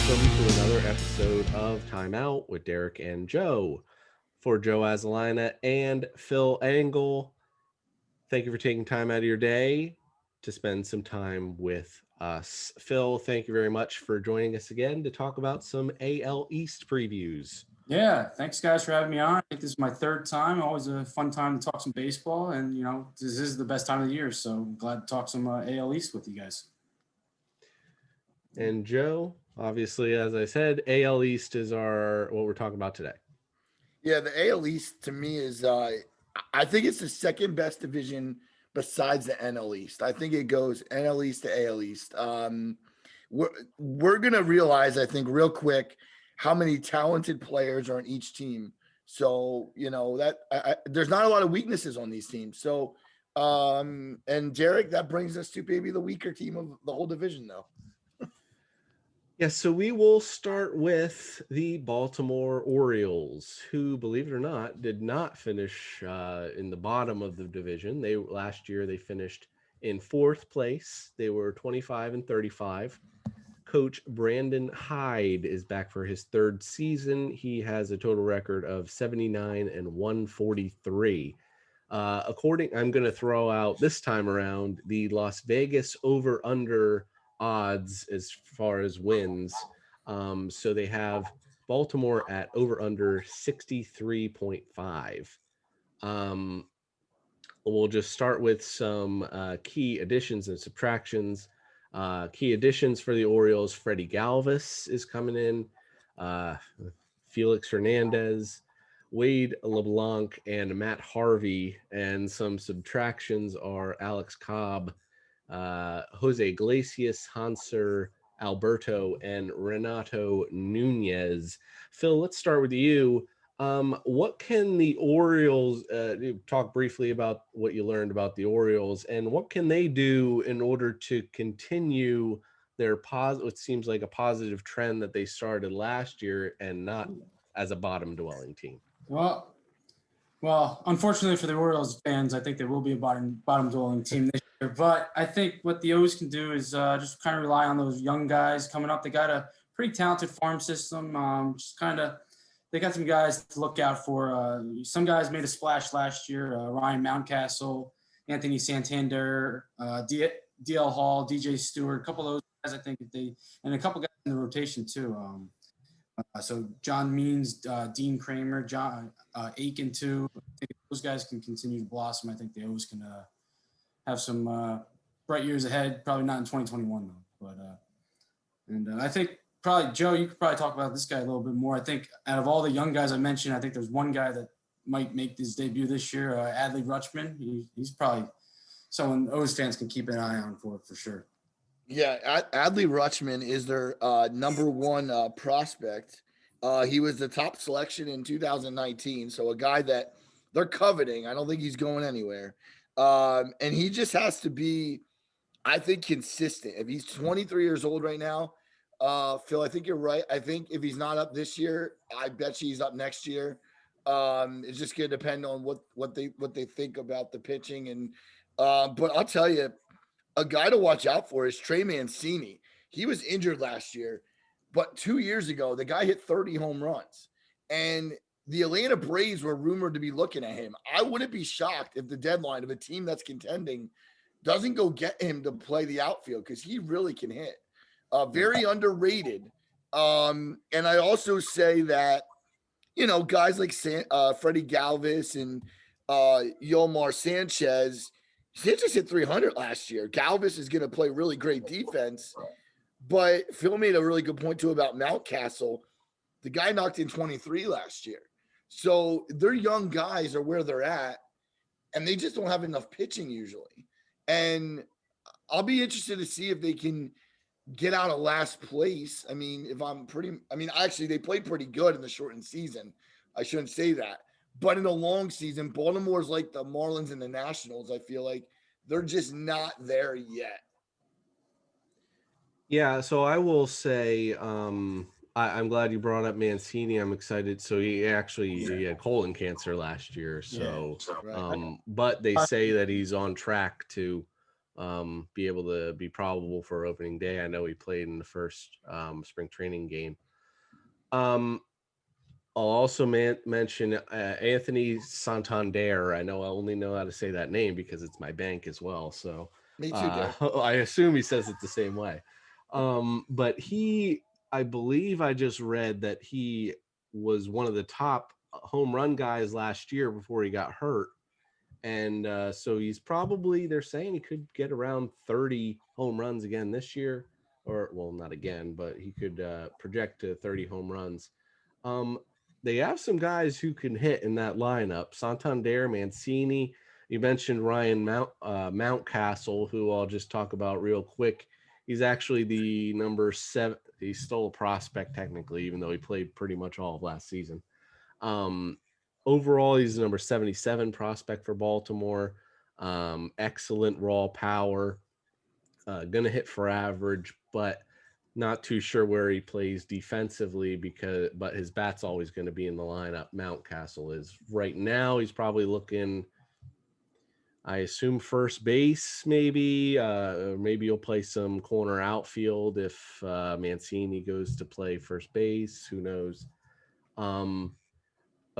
welcome to another episode of Time Out with Derek and Joe. For Joe Azalina and Phil Engel, thank you for taking time out of your day to spend some time with us. Phil, thank you very much for joining us again to talk about some AL East previews. Yeah, thanks guys for having me on. I think this is my third time. Always a fun time to talk some baseball, and this is the best time of the year. So I'm glad to talk some AL East with you guys. And Joe, obviously, as I said, AL East is what we're talking about today. Yeah, the AL East to me is I think it's the second best division besides the NL East. I think it goes NL East to AL East. We're gonna realize, I think, real quick how many talented players are on each team. So that there's not a lot of weaknesses on these teams. So and Derek, that brings us to maybe the weaker team of the whole division, though. Yes, so we will start with the Baltimore Orioles, who, believe it or not, did not finish in the bottom of the division. Last year they finished in fourth place. They were 25-35. Coach Brandon Hyde is back for his third season. He has a total record of 79-143. I'm going to throw out this time around the Las Vegas over-under odds as far as wins. So they have Baltimore at over under 63.5. We'll just start with some key additions and subtractions. Key additions for the Orioles: Freddie Galvis is coming in, Felix Hernandez, Wade LeBlanc, and Matt Harvey. And some subtractions are Alex Cobb, Jose Iglesias, Hanser Alberto, and Renato Nunez. Phil, let's start with you. What can the Orioles talk briefly about what you learned about the Orioles, and what can they do in order to continue their what seems like a positive trend that they started last year and not as a bottom dwelling team? Well, unfortunately for the Orioles fans, I think there will be a bottom dwelling team this year. But I think what the O's can do is just kind of rely on those young guys coming up. They got a pretty talented farm system. They got some guys to look out for. Some guys made a splash last year. Ryan Mountcastle, Anthony Santander, DL Hall, DJ Stewart, a couple of those guys. I think and a couple guys in the rotation too. So John Means, Dean Kramer, John Aiken too. I think those guys can continue to blossom. I think the O's can have some bright years ahead. Probably not in 2021 though. But I think probably Joe, you could probably talk about this guy a little bit more. I think out of all the young guys I mentioned, I think there's one guy that might make his debut this year. Adley Rutschman. He's probably someone O's fans can keep an eye on for sure. Yeah, Adley Rutschman is their number one prospect. He was the top selection in 2019, so a guy that they're coveting. I don't think he's going anywhere. And he just has to be, I think, consistent. If he's 23 years old right now, Phil, I think you're right. I think if he's not up this year, I bet you he's up next year. It's just going to depend on what they think about the pitching. And but I'll tell you, a guy to watch out for is Trey Mancini. He was injured last year, but 2 years ago, the guy hit 30 home runs. And the Atlanta Braves were rumored to be looking at him. I wouldn't be shocked if the deadline of a team that's contending doesn't go get him to play the outfield, because he really can hit. Very underrated. And I also say that, guys like Freddie Galvis and Yomar Sanchez hit 300 last year. Galvis is going to play really great defense. But Phil made a really good point, too, about Mountcastle. The guy knocked in 23 last year. So their young guys are where they're at, and they just don't have enough pitching usually. And I'll be interested to see if they can get out of last place. Actually, they played pretty good in the shortened season. I shouldn't say that. But in a long season, Baltimore's like the Marlins and the Nationals. I feel like they're just not there yet. Yeah, so I will say I'm glad you brought up Mancini. I'm excited. So he had colon cancer last year. So, right. But they say that he's on track to be able to be probable for opening day. I know he played in the first spring training game. I'll also mention Anthony Santander. I know I only know how to say that name because it's my bank as well. So Me too, Derek. I assume he says it the same way. But I believe I just read that he was one of the top home run guys last year before he got hurt. And so he's probably, they're saying he could get around 30 home runs again this year. Or, well, not again, but he could project to 30 home runs. Um, they have some guys who can hit in that lineup. Santander, Mancini. You mentioned Ryan Mountcastle, who I'll just talk about real quick. He's actually the number 7. He's still a prospect technically, even though he played pretty much all of last season. Um, Overall, he's the number 77 prospect for Baltimore. Excellent raw power. Gonna hit for average, but not too sure where he plays defensively but his bat's always going to be in the lineup. Mountcastle is right now. He's probably looking, I assume, first base, maybe. Maybe he'll play some corner outfield if Mancini goes to play first base. Who knows?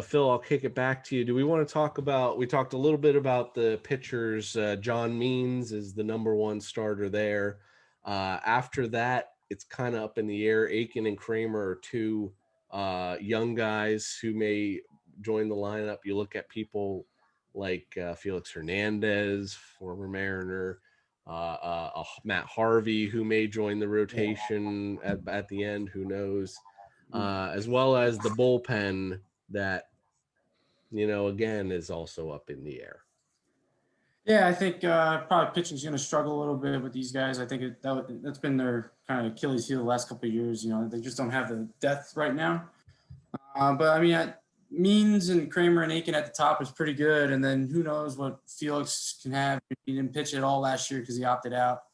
Phil, I'll kick it back to you. Do we want to talk about? We talked a little bit about the pitchers. John Means is the number 1 starter there. After that, it's kind of up in the air. Aiken and Kramer are 2 young guys who may join the lineup. You look at people like Felix Hernandez, former Mariner, Matt Harvey, who may join the rotation at the end. Who knows? As well as the bullpen that, again, is also up in the air. Yeah, I think probably pitching's going to struggle a little bit with these guys. I think that's been their kind of Achilles heel the last couple of years. They just don't have the depth right now. But I mean, Means and Kramer and Aiken at the top is pretty good. And then who knows what Felix can have. He didn't pitch at all last year because he opted out.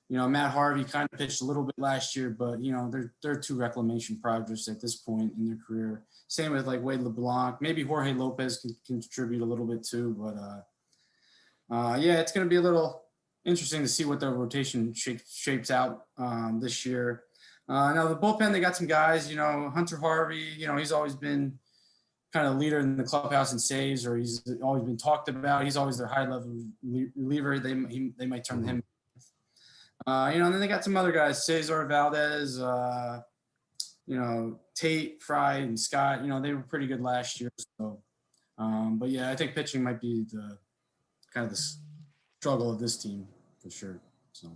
Matt Harvey kind of pitched a little bit last year, but they're 2 reclamation projects at this point in their career. Same with like Wade LeBlanc. Maybe Jorge Lopez can contribute a little bit too, but yeah, it's going to be a little interesting to see what their rotation shapes out this year. Now the bullpen, they got some guys. Hunter Harvey. He's always been kind of leader in the clubhouse in saves, or he's always been talked about. He's always their high level reliever. They might turn him. And then they got some other guys, Cesar Valdez, Tate, Fry, and Scott. They were pretty good last year. So, but yeah, I think pitching might be the kind of the struggle of this team for sure. So.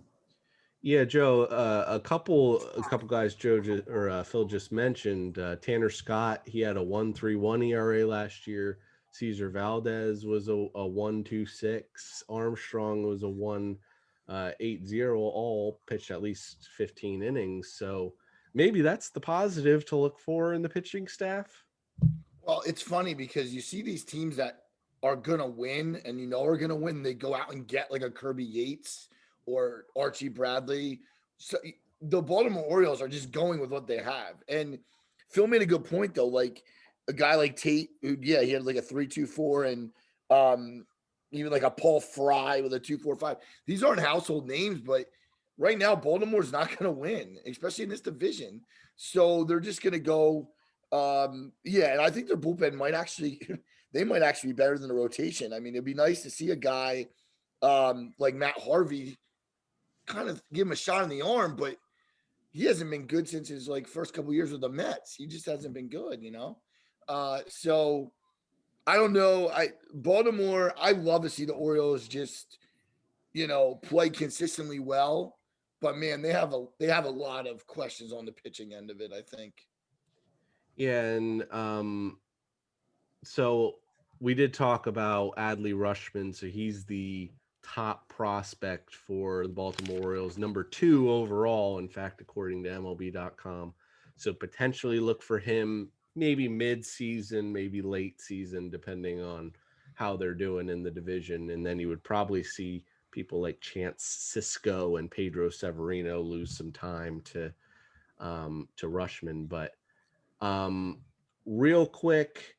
Yeah, Joe. A couple guys Phil just mentioned. Tanner Scott, he had a 1.31 ERA last year. Cesar Valdez was a 1.26. Armstrong was a 1.80. All pitched at least 15 innings. So maybe that's the positive to look for in the pitching staff. Well, it's funny because you see these teams that are gonna win, and are gonna win. They go out and get like a Kirby Yates or Archie Bradley. So the Baltimore Orioles are just going with what they have. And Phil made a good point though. Like a guy like Tate, who he had like a 3.24, and even like a Paul Fry with a 2.45. These aren't household names, but right now Baltimore's not going to win, especially in this division. So they're just going to go. Yeah, and I think their bullpen might actually they might actually be better than the rotation. I mean, it'd be nice to see a guy like Matt Harvey kind of give him a shot in the arm, but he hasn't been good since his like first couple of years with the Mets. He just hasn't been good, So I don't know. Baltimore, I love to see the Orioles just, play consistently well. But man, they have a lot of questions on the pitching end of it, I think. Yeah, and so we did talk about Adley Rushman. So he's the top prospect for the Baltimore Orioles, number 2 overall, in fact, according to MLB.com. So potentially look for him maybe mid-season, maybe late season, depending on how they're doing in the division. And then you would probably see people like Chance Cisco and Pedro Severino lose some time to Rushman. But real quick,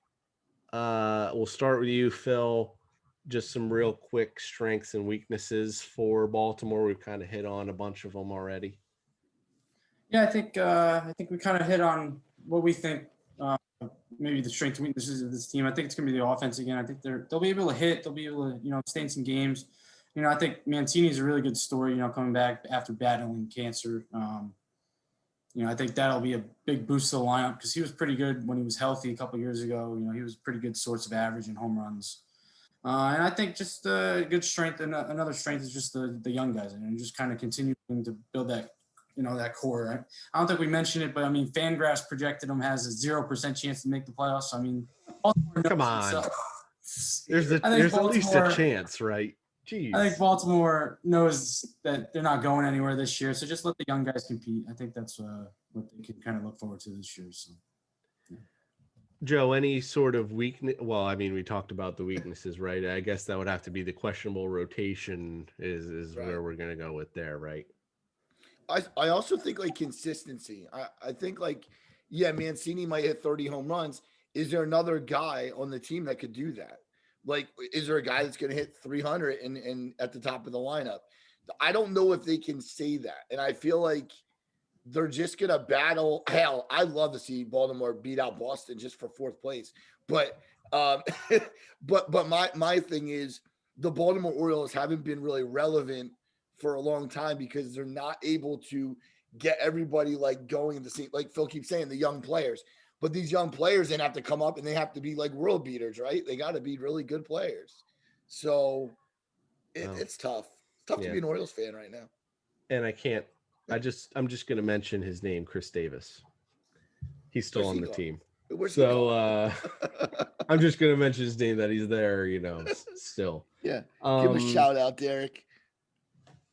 we'll start with you, Phil. just some real quick strengths and weaknesses for Baltimore. We've kind of hit on a bunch of them already. Yeah, I think we kind of hit on what we think maybe the strengths and weaknesses of this team. I think it's going to be the offense again. I think they'll be able to hit. They'll be able to stay in some games. I think Mancini's a really good story. Coming back after battling cancer. I think that'll be a big boost to the lineup because he was pretty good when he was healthy a couple years ago. He was a pretty good source of average and home runs. And I think just a good strength and another strength is just the young guys and just kind of continuing to build that that core. I don't think we mentioned it, but Fangraphs projected him has a 0% chance to make the playoffs. Baltimore Come on, there's at least a chance, right? Jeez. I think Baltimore knows that they're not going anywhere this year, so just let the young guys compete. I think that's what they can kind of look forward to this year. So. Joe, any sort of weakness? Well, we talked about the weaknesses, right? I guess that would have to be the questionable rotation is right. Where we're going to go with there, right? I also think consistency. I think Mancini might hit 30 home runs. Is there another guy on the team that could do that? Is there a guy that's going to hit 300 and at the top of the lineup? I don't know if they can say that. And I feel like they're just going to battle. Hell, I'd love to see Baltimore beat out Boston just for fourth place. But but my thing is the Baltimore Orioles haven't been really relevant for a long time because they're not able to get everybody going the same. Like Phil keeps saying, the young players. But these young players then have to come up and they have to be world beaters, right? They got to be really good players. So it's tough. It's tough to be an Orioles fan right now. And I'm just going to mention his name, Chris Davis. He's still on the team. So I'm just going to mention his name that he's there, still. Yeah. Give him a shout out, Derek.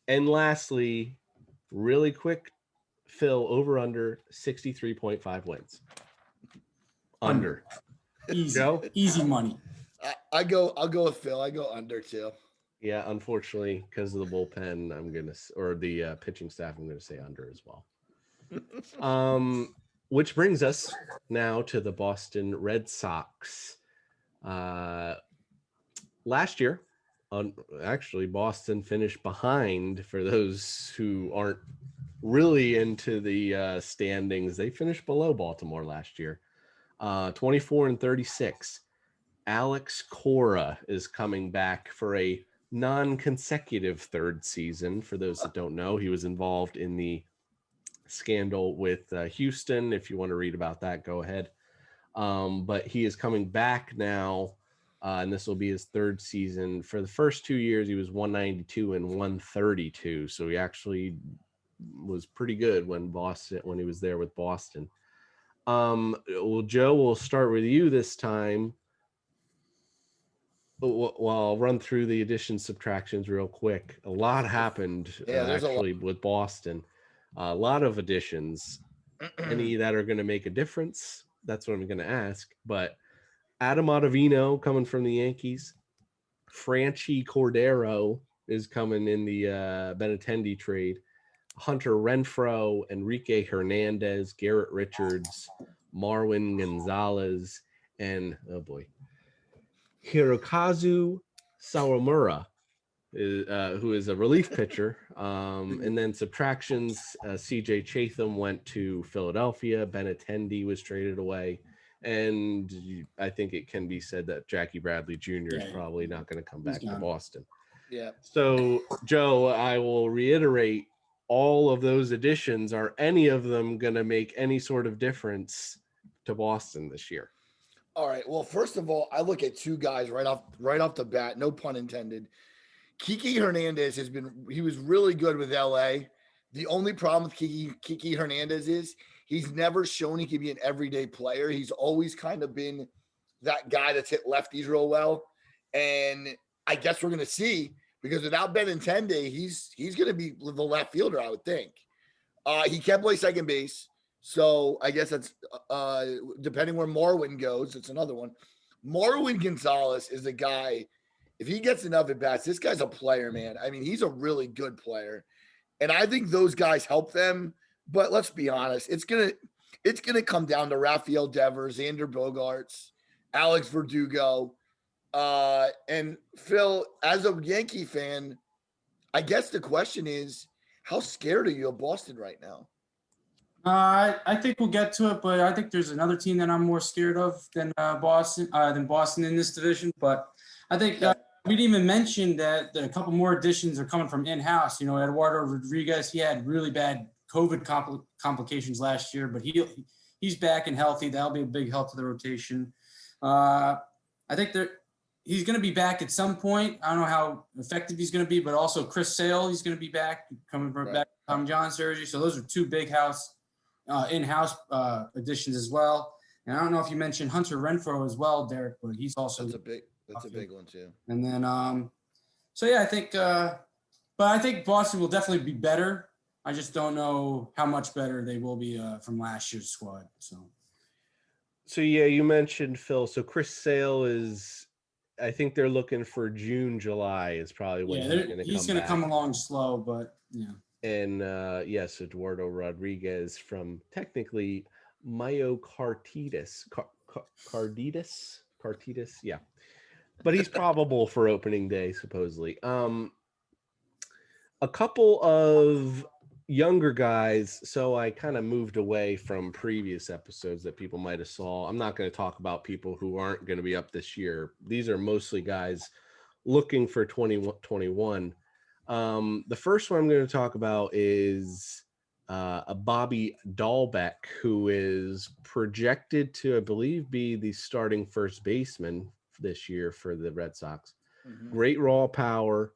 And lastly, really quick, Phil, over under 63.5 wins. Under. Easy. Joe? Easy money. I'll go with Phil. I go under too. Yeah, unfortunately, because of the bullpen, or the pitching staff, I'm gonna say under as well. Which brings us now to the Boston Red Sox. Last year, actually, Boston finished behind. For those who aren't really into the standings, they finished below Baltimore last year. 24-36. Alex Cora is coming back for a non-consecutive third season. For those that don't know, he was involved in the scandal with Houston. If you want to read about that, go ahead. But he is coming back now, and this will be his third season. For the first 2 years, he was 192 and 132. So he actually was pretty good when he was there with Boston. Well, Joe, we'll start with you this time. Well, I'll run through the additions, subtractions real quick. A lot happened with Boston. A lot of additions. Any that are going to make a difference? That's what I'm going to ask. But Adam Ottavino coming from the Yankees. Franchi Cordero is coming in the Benintendi trade. Hunter Renfroe, Enrique Hernandez, Garrett Richards, Marwin Gonzalez, and Hirokazu Sawamura, who is a relief pitcher. And then subtractions, CJ Chatham went to Philadelphia. Benintendi was traded away. And I think it can be said that Jackie Bradley Jr. is probably not going to come back to Boston. Yeah. So, Joe, I will reiterate, all of those additions, are any of them going to make any sort of difference to Boston this year? All right. Well, first of all, I look at two guys right off the bat, no pun intended. Kiki Hernandez he was really good with LA. The only problem with Kiki Hernandez is he's never shown he can be an everyday player. He's always kind of been that guy that's hit lefties real well. And I guess we're going to see, because without Benintendi, he's going to be the left fielder, I would think. He can play second base. So I guess that's depending where Marwin goes. It's another one. Marwin Gonzalez is a guy, if he gets enough at bats, this guy's a player, man. He's a really good player. And I think those guys help them. But let's be honest, it's gonna come down to Rafael Devers, Xander Bogaerts, Alex Verdugo. And Phil, as a Yankee fan, I guess the question is, how scared are you of Boston right now? I think we'll get to it, but I think there's another team that I'm more scared of than Boston in this division. But I think we didn't even mention that a couple more additions are coming from in-house. You know, Eduardo Rodriguez, he had really bad COVID complications last year, but he's back and healthy. That'll be a big help to the rotation. I think he's going to be back at some point. I don't know how effective he's going to be, but also Chris Sale, he's going to be back, coming back from Tom John surgery. So those are two big in-house additions as well. And I don't know if you mentioned Hunter Renfroe as well, Derek, but he's also that's a big one too. And then so yeah, I think but I think Boston will definitely be better. I just don't know how much better they will be from last year's squad. So yeah, you mentioned Phil. So Chris Sale is, I think they're looking for June, July is probably when he's going to come along slow, but yeah. And yes, Eduardo Rodriguez from technically myocarditis, carditis, yeah. But he's probable for opening day, supposedly. A couple of younger guys, so I kind of moved away from previous episodes that people might have saw. I'm not going to talk about people who aren't going to be up this year. These are mostly guys looking for 2021. The first one I'm going to talk about is a Bobby Dahlbeck, who is projected to, I believe, be the starting first baseman this year for the Red Sox. Mm-hmm. Great raw power.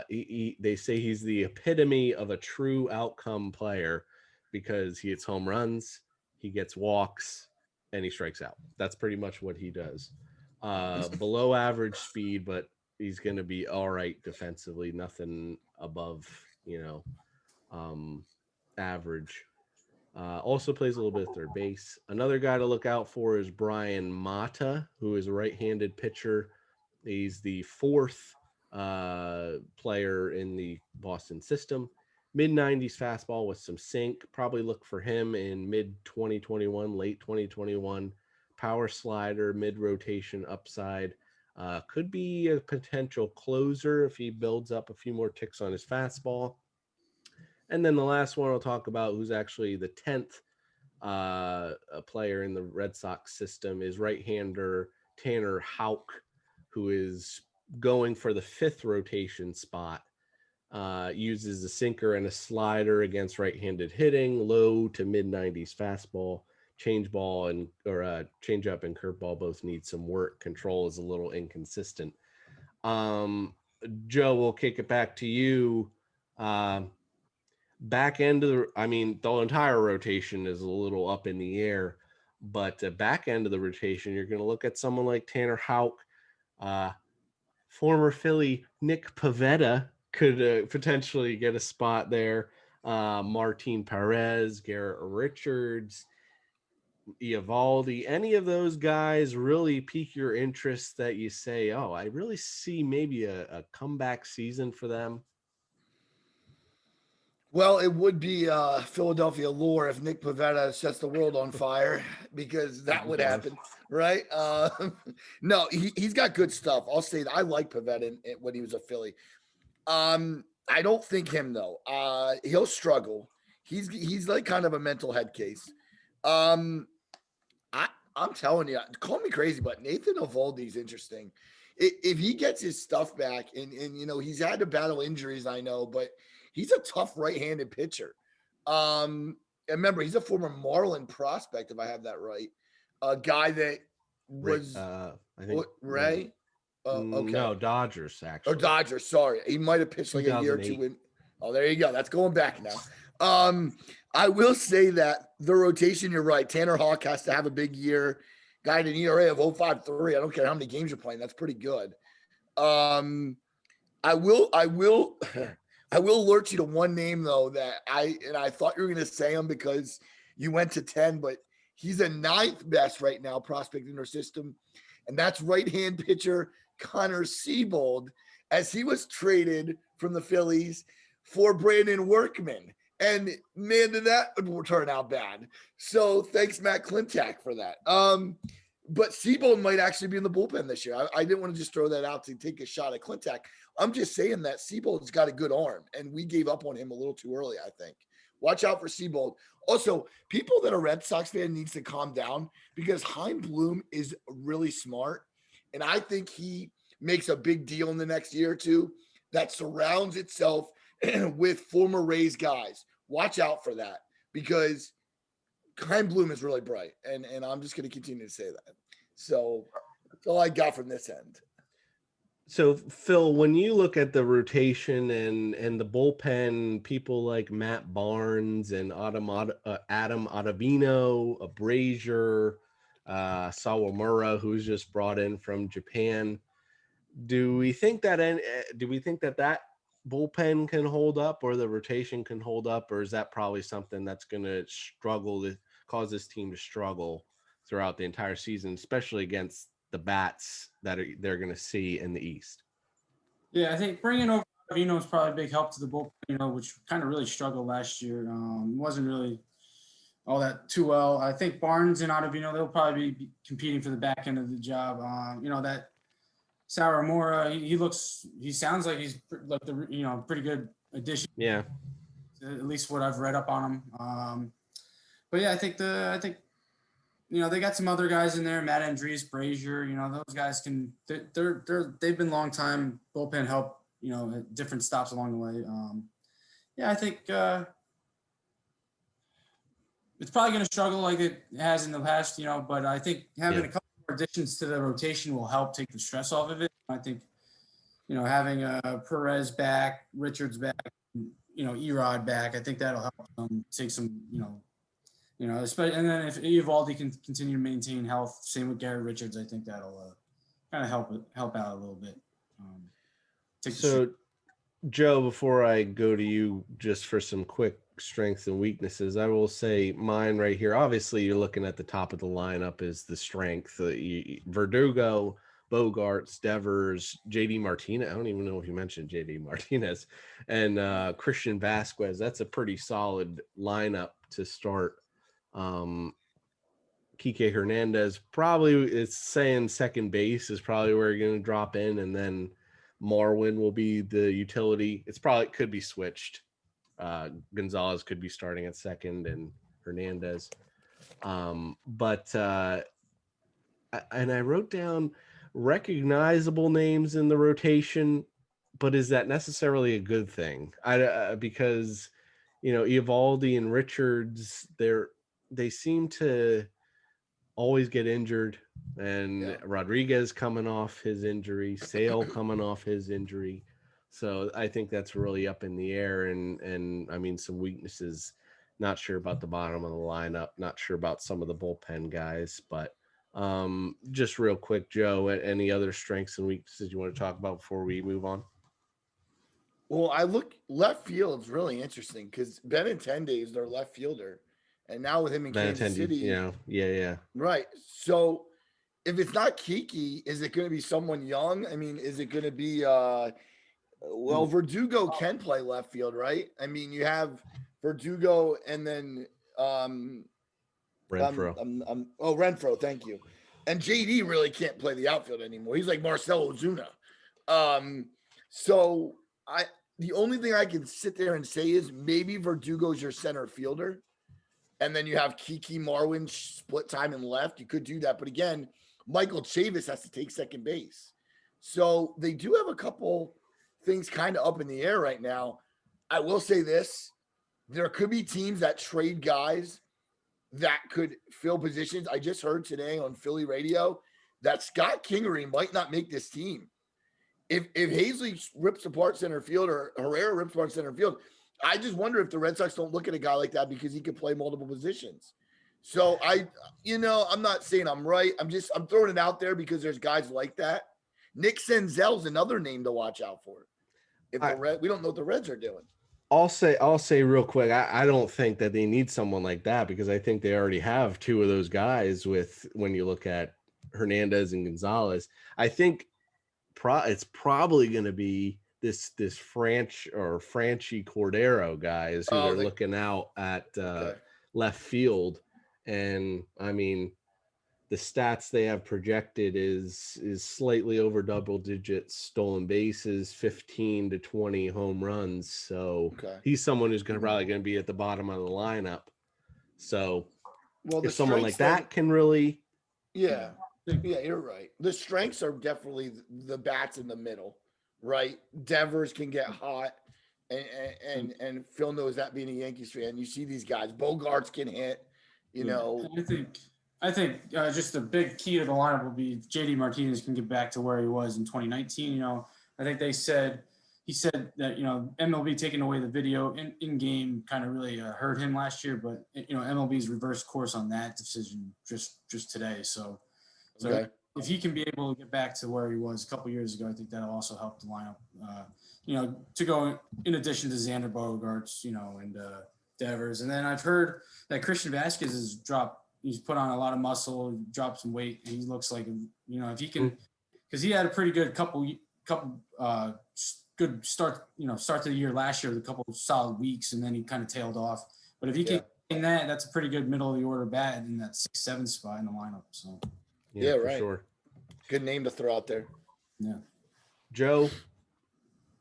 They say he's the epitome of a true outcome player because he hits home runs, he gets walks, and he strikes out. That's pretty much what he does. Below average speed, but he's going to be all right defensively. Nothing above, average. Also plays a little bit of third base. Another guy to look out for is Brian Mata, who is a right-handed pitcher. He's the fourth player in the Boston system. Mid-90s fastball with some sink. Probably look for him in mid-2021, late 2021. Power slider, mid-rotation upside. Could be a potential closer if he builds up a few more ticks on his fastball. And then the last one I'll talk about, who's actually the 10th player in the Red Sox system, is right-hander Tanner Houck, who is going for the fifth rotation spot. Uses a sinker and a slider against right-handed hitting, low to mid-90s fastball. Change up and curveball both need some work. Control is a little inconsistent. Joe, we'll kick it back to you. Back end of the entire rotation is a little up in the air, but back end of the rotation, you're going to look at someone like Tanner Houck. Former Philly Nick Pivetta could potentially get a spot there. Martin Perez, Garrett Richards, Eovaldi, any of those guys really pique your interest that you say, oh, I really see maybe a comeback season for them? Well, it would be Philadelphia lore if Nick Pivetta sets the world on fire, because that would happen, right? No, he's got good stuff. I'll say that I like Pivetta when he was a Philly. I don't think him though. He'll struggle. He's like kind of a mental head case. I'm telling you, call me crazy, but Nathan Eovaldi is interesting. If he gets his stuff back, and he's had to battle injuries, I know, but he's a tough right-handed pitcher. And remember, he's a former Marlin prospect, if I have that right. A guy that was I think Ray. Okay. No, Dodgers actually. Or Dodgers. Sorry, he might have pitched like a year or two in. Oh, there you go. That's going back now. I will say that the rotation, you're right. Tanner Houck has to have a big year. Guy at an ERA of 0.53. I don't care how many games you're playing. That's pretty good. I will alert you to one name though that I thought you were going to say him because you went to 10, but he's a 9th best right now prospect in our system, and that's right-hand pitcher Connor Siebold, as he was traded from the Phillies for Brandon Workman. And man, did that turn out bad. So thanks, Matt Klintak, for that. But Seabold might actually be in the bullpen this year. I didn't want to just throw that out to take a shot at Clintack. I'm just saying that Seabold's got a good arm, and we gave up on him a little too early, I think. Watch out for Seabold. Also, people that are Red Sox fan needs to calm down because Chaim Bloom is really smart, and I think he makes a big deal in the next year or two that surrounds itself with former Rays guys. Watch out for that because Chaim Bloom is really bright, and I'm just going to continue to say that. So that's all I got from this end. So Phil, when you look at the rotation and the bullpen, people like Matt Barnes and Adam Ottavino, Brazier, Sawamura, who's just brought in from Japan, do we think that that bullpen can hold up, or the rotation can hold up, or is that probably something that's going to struggle to cause this team to struggle throughout the entire season, especially against the bats that they're going to see in the East? Yeah, I think bringing over Vino is probably a big help to the bullpen, which kind of really struggled last year. Wasn't really all that too well. I think Barnes and Ottavino, they'll probably be competing for the back end of the job. That Sawamura, he sounds like he's like the pretty good addition. Yeah, at least what I've read up on him. But yeah, I think they got some other guys in there, Matt Andrees, Brazier. Those guys they've been long time bullpen help. At different stops along the way. I think it's probably going to struggle like it has in the past. But I think having a couple more additions to the rotation will help take the stress off of it. I think having Perez back, Richards back, Erod back. I think that'll help take some especially, and then if Eovaldi can continue to maintain health, same with Gary Richards, I think that'll kind of help out a little bit. So, Joe, before I go to you just for some quick strengths and weaknesses, I will say mine right here. Obviously, you're looking at the top of the lineup is the strength. Verdugo, Bogarts, Devers, JD Martinez. I don't even know if you mentioned JD Martinez, and Christian Vasquez. That's a pretty solid lineup to start. Kike Hernandez probably is saying second base is probably where you're going to drop in, and then Marwin will be the utility. It could be switched. Gonzalez could be starting at second and Hernandez. And I wrote down recognizable names in the rotation, but is that necessarily a good thing? Because Eovaldi and Richards, they seem to always get injured, and Rodriguez coming off his injury, Sale coming off his injury. So I think that's really up in the air, and I mean some weaknesses. Not sure about the bottom of the lineup, not sure about some of the bullpen guys, but just real quick, Joe, any other strengths and weaknesses you want to talk about before we move on? Well, I look left field's really interesting because Benintendi is their left fielder. And now with him in Kansas City. Yeah. Right. So if it's not Kiki, is it going to be someone young? I mean, is it going to be Verdugo can play left field, right? I mean, you have Verdugo and then Renfro. Renfro, thank you. And JD really can't play the outfield anymore. He's like Marcelo Ozuna. So the only thing I can sit there and say is maybe Verdugo's your center fielder. And then you have Kiki Marwin split time and left. You could do that. But again, Michael Chavis has to take second base. So they do have a couple things kind of up in the air right now. I will say this. There could be teams that trade guys that could fill positions. I just heard today on Philly radio that Scott Kingery might not make this team. If Hazley rips apart center field or Herrera rips apart center field, I just wonder if the Red Sox don't look at a guy like that because he could play multiple positions. So I'm not saying I'm right. I'm throwing it out there because there's guys like that. Nick Senzel's another name to watch out for. We don't know what the Reds are doing. I'll say real quick, I don't think that they need someone like that because I think they already have two of those guys when you look at Hernandez and Gonzalez. I think it's probably going to be this Franchi Cordero guys who they're looking out at left field. And I mean, the stats they have projected is slightly over double digits stolen bases, 15 to 20 home runs. So Okay. he's someone who's probably going to be at the bottom of the lineup. So Well, the if someone strengths like that can really, yeah, you're right. The strengths are definitely the bats in the middle, right? Devers can get hot, and Phil knows that being a Yankees fan. You see these guys, Bogarts can hit, you know. I think just the big key to the lineup will be JD Martinez can get back to where he was in 2019. You know, I think he said that, you know, MLB taking away the video in game kind of really hurt him last year, but you know, MLB's reversed course on that decision just today. So Okay. if he can be able to get back to where he was a couple years ago, I think that'll also help the lineup. You know, to go in addition to Xander Bogaerts, you know, and Devers, and then I've heard that Christian Vasquez has dropped. He's put on a lot of muscle, dropped some weight. He looks like, you know, if he can, because he had a pretty good couple good start to the year last year with a couple of solid weeks, and then he kind of tailed off. But if he can in that, that's a pretty good middle of the order bat in that 6-7 spot in the lineup. So Yeah, for right. sure. Good name to throw out there. yeah. Joe,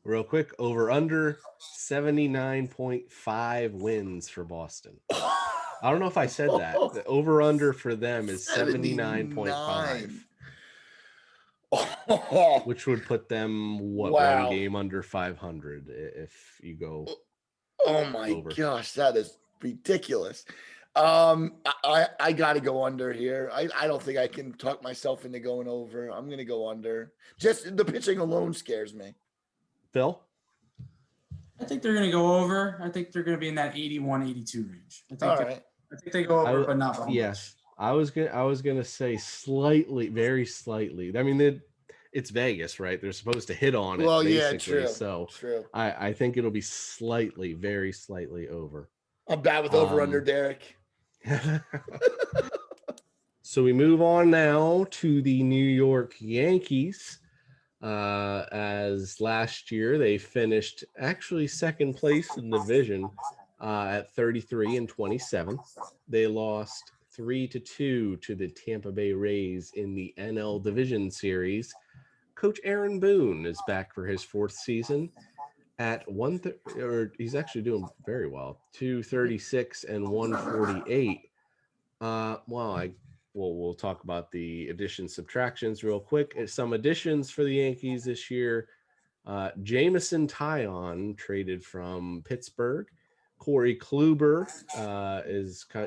real quick, over under 79.5 wins for Boston. I don't know if I said that. The over under for them is 79.5. Which would put them one game under 500 if you go. Oh my over. gosh, that is ridiculous. I got to go under here. I don't think I can talk myself into going over. I'm going to go under. Just the pitching alone scares me. Phil? I think they're going to go over. I think they're going to be in that 81, 82 range. I think they go over, but not by much. I was gonna say slightly, very slightly. I mean, it's Vegas, right? They're supposed to hit on it, basically. Yeah, true. So true. I think it'll be slightly, very slightly over. I'm bad with over under, Derek. So we move on now to the New York Yankees. As last year they finished actually second place in the division at 33-27. They lost 3-2 to the Tampa Bay Rays in the NL Division Series. Coach Aaron Boone is back for his fourth season at he's actually doing very well. 236 and 148. We'll talk about the additions, subtractions real quick. Some additions for the Yankees this year. Jamison Taillon traded from Pittsburgh. Corey Kluber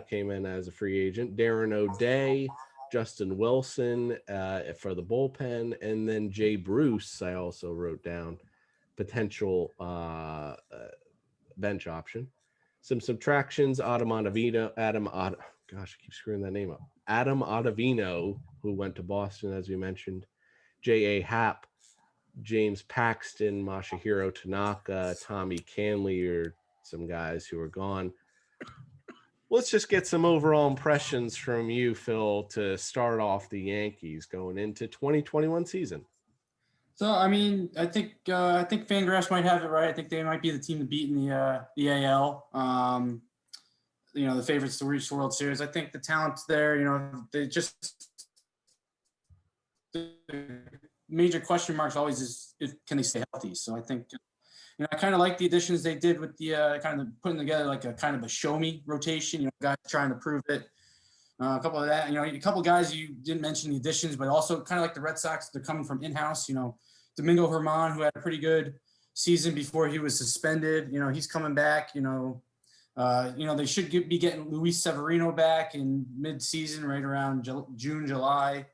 came in as a free agent. Darren O'Day, Justin Wilson for the bullpen, and then Jay Bruce. I also wrote down potential bench option. Some subtractions: Adam Ottavino. Gosh, I keep screwing that name up. Adam Ottavino, who went to Boston, as we mentioned. J.A. Happ, James Paxton, Masahiro Tanaka, Tommy Canley are some guys who are gone. Let's just get some overall impressions from you, Phil, to start off the Yankees going into 2021 season. So, I mean, I think Fangraphs might have it right. I think they might be the team to beat in the AL. You know, the favorites to reach the World Series. I think the talent's there. You know, they just the major question marks always is can they stay healthy. So I think, you know, I kind of like the additions they did with the kind of putting together like a kind of a show me rotation. You know, guys trying to prove it. A couple of that. You know, a couple of guys you didn't mention the additions, but also kind of like the Red Sox. They're coming from in-house. You know, Domingo Germán, who had a pretty good season before he was suspended. You know, he's coming back. You know, they should be getting Luis Severino back in mid-season, right around June, July.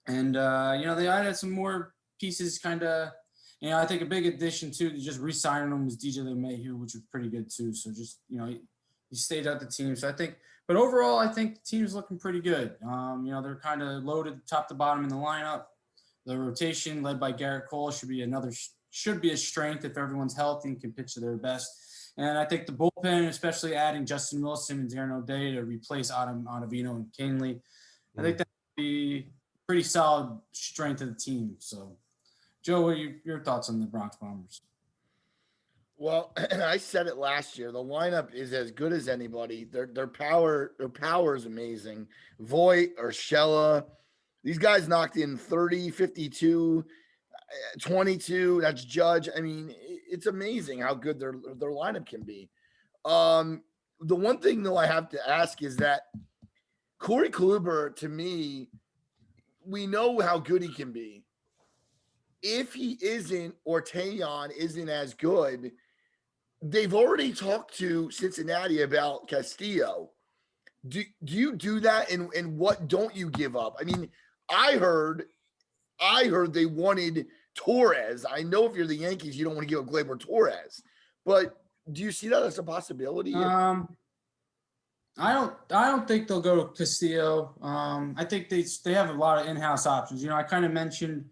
And, you know, they added some more pieces kind of, you know, I think a big addition too, to just re-signing them was DJ LeMahieu, which was pretty good too. So just, you know, he stayed out the team. So I think, but overall, I think the team's looking pretty good. You know, they're kind of loaded top to bottom in the lineup. The rotation led by Garrett Cole should be a strength if everyone's healthy and can pitch to their best. And I think the bullpen, especially adding Justin Wilson and Darren O'Day to replace Adam Ottavino and Canley, I think that would be pretty solid strength of the team. So, Joe, what are your thoughts on the Bronx Bombers? Well, I said it last year. The lineup is as good as anybody. Their power is amazing. Voigt or Shella, these guys knocked in 30, 52, 22. That's Judge. I mean, it's amazing how good their lineup can be. Um, the one thing though I have to ask is that Corey Kluber, to me, we know how good he can be. If he isn't, or Tayon isn't as good, they've already talked to Cincinnati about Castillo. Do you do that, and what don't you give up? I mean, I heard I heard they wanted Torres. I know if you're the Yankees, you don't want to give up Gleyber Torres, but do you see that as a possibility? I don't think they'll go Castillo. I think they have a lot of in-house options. I kind of mentioned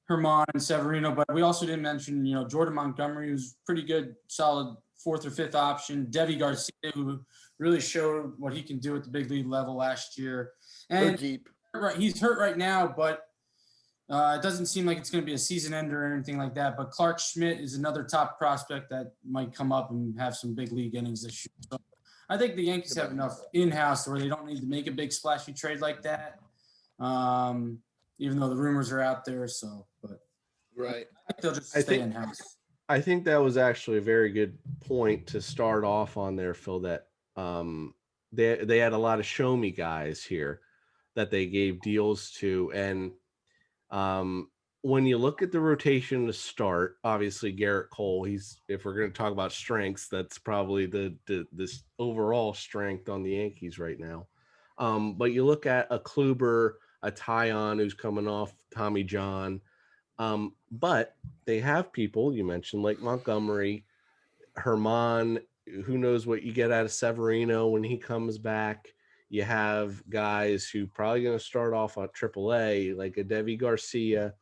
Herman and Severino, but we also didn't mention Jordan Montgomery, who's pretty good, solid fourth or fifth option. Devi Garcia, who really showed what he can do at the big league level last year, They're and deep. he's hurt right now, but it doesn't seem like it's going to be a season ender or anything like that. But Clark Schmidt is another top prospect that might come up and have some big league innings this year. So I think the Yankees have enough in-house where they don't need to make a big splashy trade like that. Even though the rumors are out there. So, but Right. I think they'll just I stay think in-house. I think that was actually a very good point to start off on there, Phil. That they had a lot of show me guys here that they gave deals to, and um, when you look at the rotation to start, obviously Garrett Cole. He's, if we're going to talk about strengths, that's probably the this overall strength on the Yankees right now. But you look at a Kluber, a Tyon who's coming off Tommy John. But they have people you mentioned like Montgomery, Herman. Who knows what you get out of Severino when he comes back? You have guys who probably going to start off on AAA, like a Devi Garcia,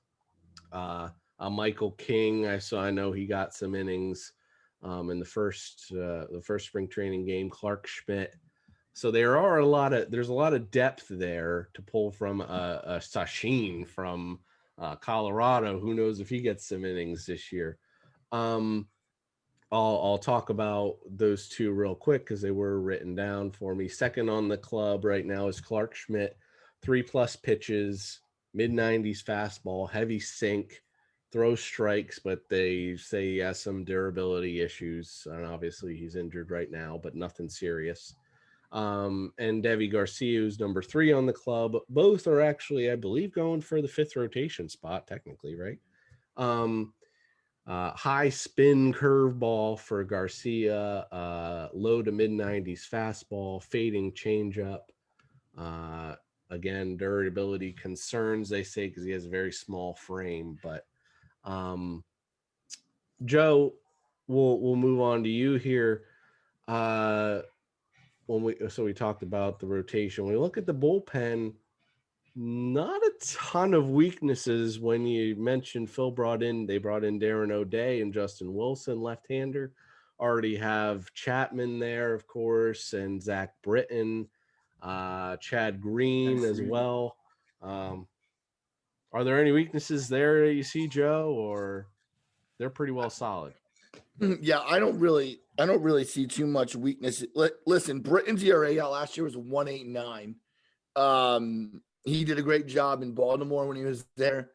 uh, a Michael King. I know he got some innings in the first spring training game. Clark Schmidt. So there's a lot of depth there to pull from a Sachin from Colorado. Who knows if he gets some innings this year? Um, I'll talk about those two real quick because they were written down for me. Second on the club right now is Clark Schmidt, 3+ pitches, mid 90s fastball, heavy sink, throws strikes, but they say he has some durability issues. And obviously he's injured right now, but nothing serious. And Devi Garcia, who's number 3 on the club. Both are actually, I believe, going for the 5th rotation spot, technically, right? High spin curveball for Garcia, low to mid 90s fastball, fading changeup. Uh, Again, durability concerns, they say, because he has a very small frame. But um, Joe, we'll move on to you here. We talked about the rotation. When we look at the bullpen, not a ton of weaknesses. When you mentioned they brought in Darren O'Day and Justin Wilson, left-hander. Already have Chapman there, of course, and Zach Britton, Chad Green as well. Are there any weaknesses there that you see, Joe, or they're pretty well solid? Yeah, I don't really see too much weakness. Listen, Britton's ERA last year was 1.89. He did a great job in Baltimore when he was there.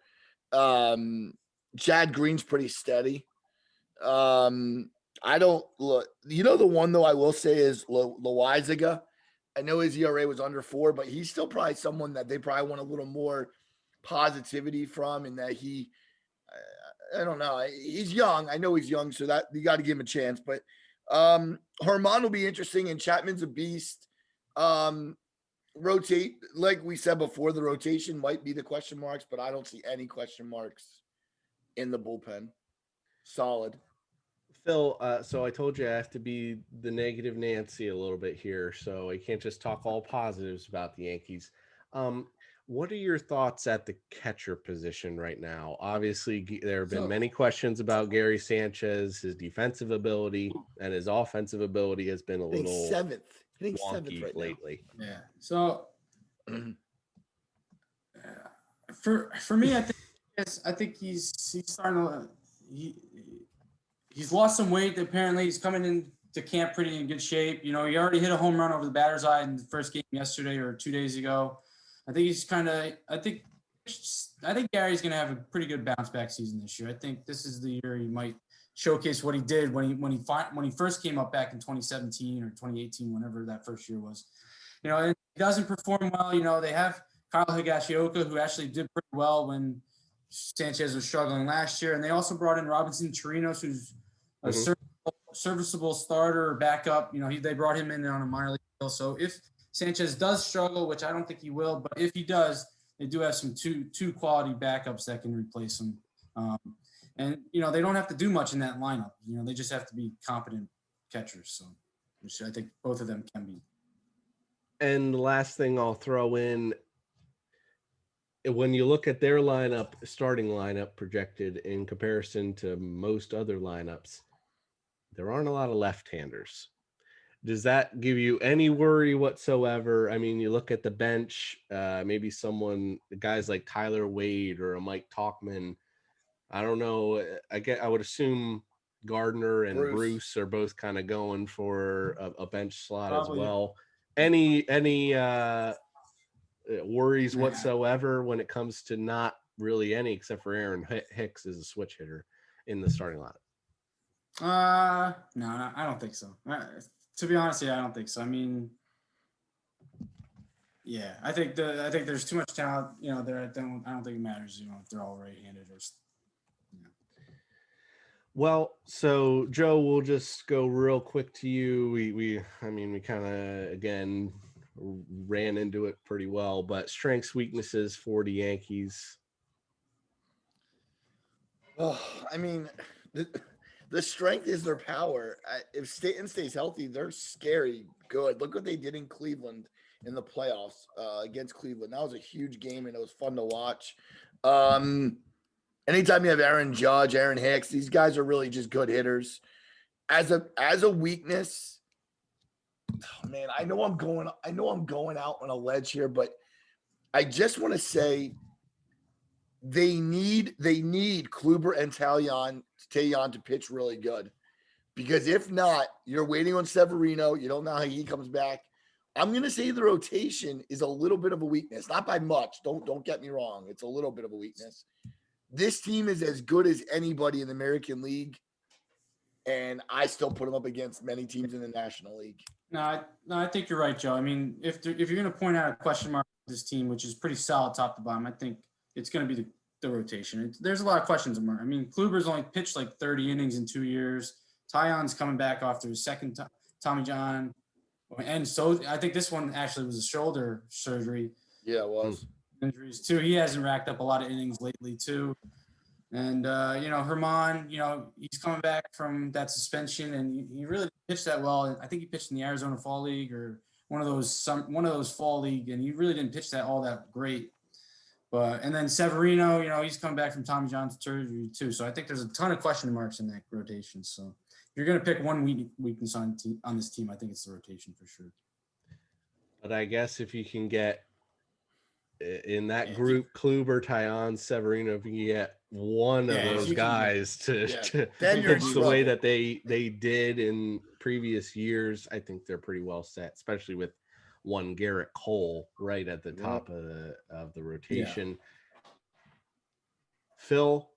Um, Chad Green's pretty steady. I don't look. The one though I will say is Loizaga. I know his ERA was under 4, but he's still probably someone that they probably want a little more positivity from, and that I don't know. He's young. I know he's young, so that you got to give him a chance. But Herman will be interesting, and Chapman's a beast. Rotate, like we said before, the rotation might be the question marks, but I don't see any question marks in the bullpen. Solid. Phil, so I told you I have to be the negative Nancy a little bit here, so I can't just talk all positives about the Yankees. Um, what are your thoughts at the catcher position right now? Obviously, there have been many questions about Gary Sanchez, his defensive ability, and his offensive ability has been a I think little seventh. I think seventh wonky right lately. Yeah. So for me, I think he's starting to he's lost some weight. Apparently, he's coming into camp pretty in good shape. You know, he already hit a home run over the batter's eye in the first game yesterday or 2 days ago. I think he's kind of. I think Gary's going to have a pretty good bounce back season this year. I think this is the year he might showcase what he did when he first came up back in 2017 or 2018, whenever that first year was. You know, and he doesn't perform well. You know, they have Kyle Higashioka, who actually did pretty well when Sanchez was struggling last year, and they also brought in Robinson Chirinos, who's a serviceable starter or backup. You know, they brought him in on a minor league deal. So if Sanchez does struggle, which I don't think he will, but if he does, they do have some two quality backups that can replace him. And, you know, they don't have to do much in that lineup. You know, they just have to be competent catchers. So, which I think both of them can be. And the last thing I'll throw in, when you look at their lineup, starting lineup projected in comparison to most other lineups, there aren't a lot of left-handers. Does that give you any worry whatsoever? I mean, you look at the bench, maybe guys like Tyler Wade or a Mike Talkman. I don't know. I would assume Gardner and Bruce are both kind of going for a bench slot as well. Any worries whatsoever when it comes to not really any, except for Aaron Hicks as a switch hitter in the starting lineup? No, I don't think so. To be honest, I don't think so. I mean, yeah, I think there's too much talent, you know, there. I don't think it matters, you know, if they're all right-handed or. Well, so Joe, we'll just go real quick to you. We kind of again ran into it pretty well, but strengths, weaknesses for the Yankees. Oh, I mean, the strength is their power. If Stanton stays healthy, they're scary good. Look what they did in Cleveland in the playoffs against Cleveland. That was a huge game, and it was fun to watch. Anytime you have Aaron Judge, Aaron Hicks, these guys are really just good hitters. As a weakness, oh man, I know I'm going out on a ledge here, but I just want to say they need Kluber and Taillon to pitch really good, because if not, you're waiting on Severino. You don't know how he comes back. I'm going to say the rotation is a little bit of a weakness, not by much. Don't get me wrong. It's a little bit of a weakness. This team is as good as anybody in the American League, and I still put them up against many teams in the National League. No, I think you're right, Joe. I mean, if you're going to point out a question mark with this team, which is pretty solid top to bottom, I think it's going to be the rotation. There's a lot of questions mark. I mean, Kluber's only pitched like 30 innings in 2 years. Taillon's coming back after his second Tommy John, and so I think this one actually was a shoulder surgery. Yeah, it was. Injuries too. He hasn't racked up a lot of innings lately too. And you know, Herman, you know, he's coming back from that suspension, and he really pitched that well. I think he pitched in the Arizona Fall League or one of those fall league, and he really didn't pitch all that great. But and then Severino, you know, he's coming back from Tommy John's surgery too. So I think there's a ton of question marks in that rotation. So if you're going to pick one weakness on this team, I think it's the rotation for sure. But I guess if you can get in that group, Kluber, Taillon, Severino, if you can get one of those guys to pitch the way that they did in previous years, I think they're pretty well set, especially with one Garrett Cole right at the top of the rotation. Yeah. Phil,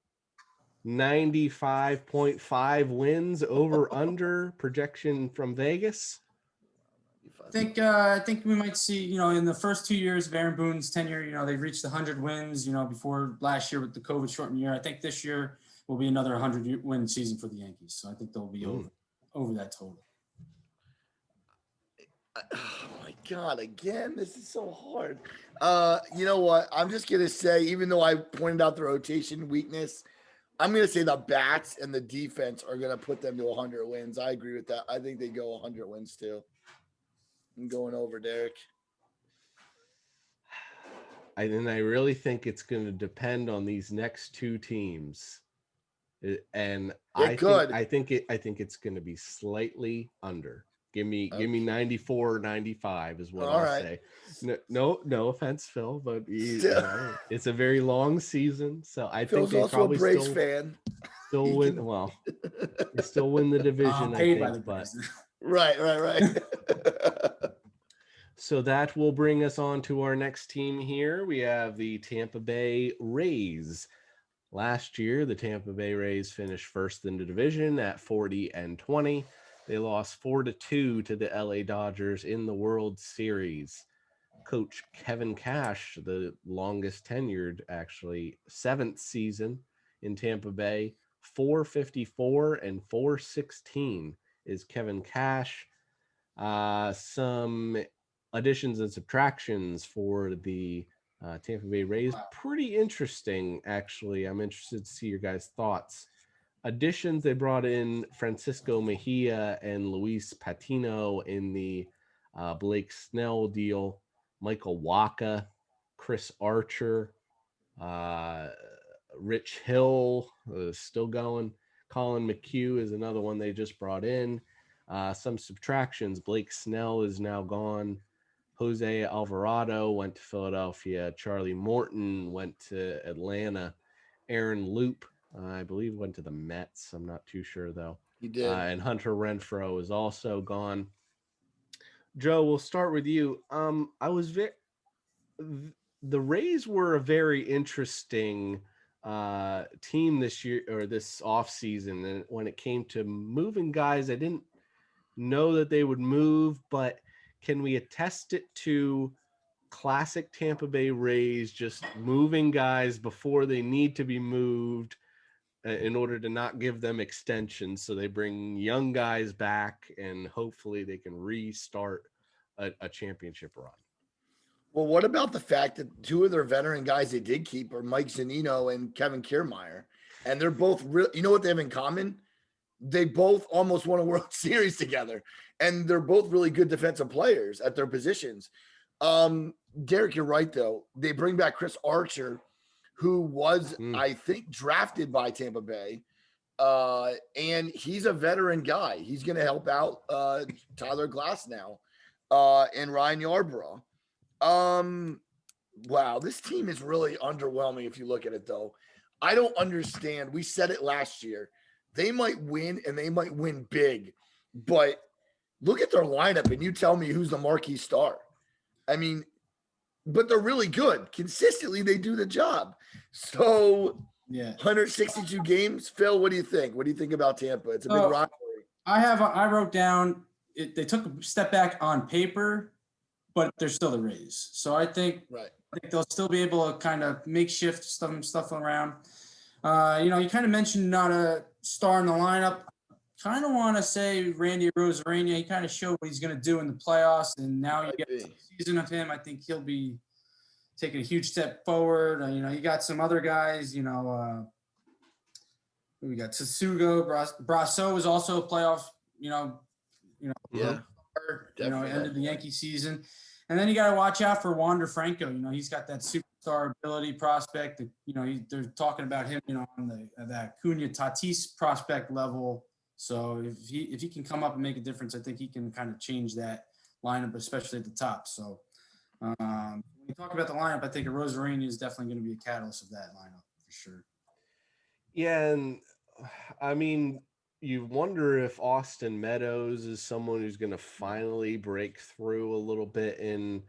95.5 wins over under projection from Vegas. I think we might see, you know, in the first 2 years of Aaron Boone's tenure, you know, they've reached 100 wins, you know, before last year with the COVID shortened year. I think this year will be another 100 win season for the Yankees. So I think they'll be over that total. Oh my God, again, this is so hard. You know what? I'm just going to say, even though I pointed out the rotation weakness, I'm going to say the bats and the defense are going to put them to 100 wins. I agree with that. I think they go 100 wins too. I'm going over, Derek. I really think it's going to depend on these next two teams, and I think it's going to be slightly under. Give me 94, 95 is what I'll say. No offense, Phil, but it's a very long season, so I think they also probably a Braves fan. Still He win. can- Well, they still win the division, I Paid by think. the But Braves. right. so that will bring us on to our next team here. We have the Tampa Bay Rays. Last year, the Tampa Bay Rays finished first in the division at 40-20. They lost 4-2 to the LA Dodgers in the World Series. Coach Kevin Cash, the longest tenured, actually, 7th season in Tampa Bay, 454 and 416 is Kevin Cash. Some additions and subtractions for the Tampa Bay Rays. Pretty interesting, actually. I'm interested to see your guys' thoughts. Additions, they brought in Francisco Mejia and Luis Patino in the Blake Snell deal, Michael Waka, Chris Archer, uh, Rich Hill still going. Colin McHugh is another one they just brought in. Some subtractions. Blake Snell is now gone. Jose Alvarado went to Philadelphia. Charlie Morton went to Atlanta. Aaron Loop, I believe, went to the Mets. I'm not too sure, though. He did. And Hunter Renfroe is also gone. Joe, we'll start with you. The Rays were a very interesting team this year or this offseason. And when it came to moving guys, I didn't know that they would move, but can we attest it to classic Tampa Bay Rays just moving guys before they need to be moved in order to not give them extensions? So they bring young guys back and hopefully they can restart a championship run. Well, what about the fact that two of their veteran guys they did keep are Mike Zunino and Kevin Kiermaier, and they're both real. You know what they have in common? They both almost won a World Series together, and they're both really good defensive players at their positions. Derek, you're right though. They bring back Chris Archer, who was, I think, drafted by Tampa Bay, and he's a veteran guy. He's going to help out Tyler Glass now and Ryan Yarbrough. Wow, this team is really underwhelming if you look at it though. I don't understand. We said it last year. They might win and they might win big, but look at their lineup and you tell me who's the marquee star. I mean, but they're really good. Consistently, they do the job. So, 162 games. Phil, what do you think? What do you think about Tampa? It's a big rivalry. I wrote down they took a step back on paper, but they're still the Rays. So I think they'll still be able to kind of makeshift stuff around. You kind of mentioned not a star in the lineup. Kind of want to say Randy Arozarena. He kind of showed what he's going to do in the playoffs, and now you get a season of him. I think he'll be taking a huge step forward. You got some other guys. We got Tsutsugo. Brasso is also a playoff. Ended the Yankee season. And then you got to watch out for Wander Franco. He's got that superstar ability prospect. They're talking about him, on that Cunha Tatis prospect level. So if he can come up and make a difference, I think he can kind of change that lineup, especially at the top. So when you talk about the lineup, I think Arozarena is definitely going to be a catalyst of that lineup for sure. Yeah, and I mean, you wonder if Austin Meadows is someone who's going to finally break through a little bit in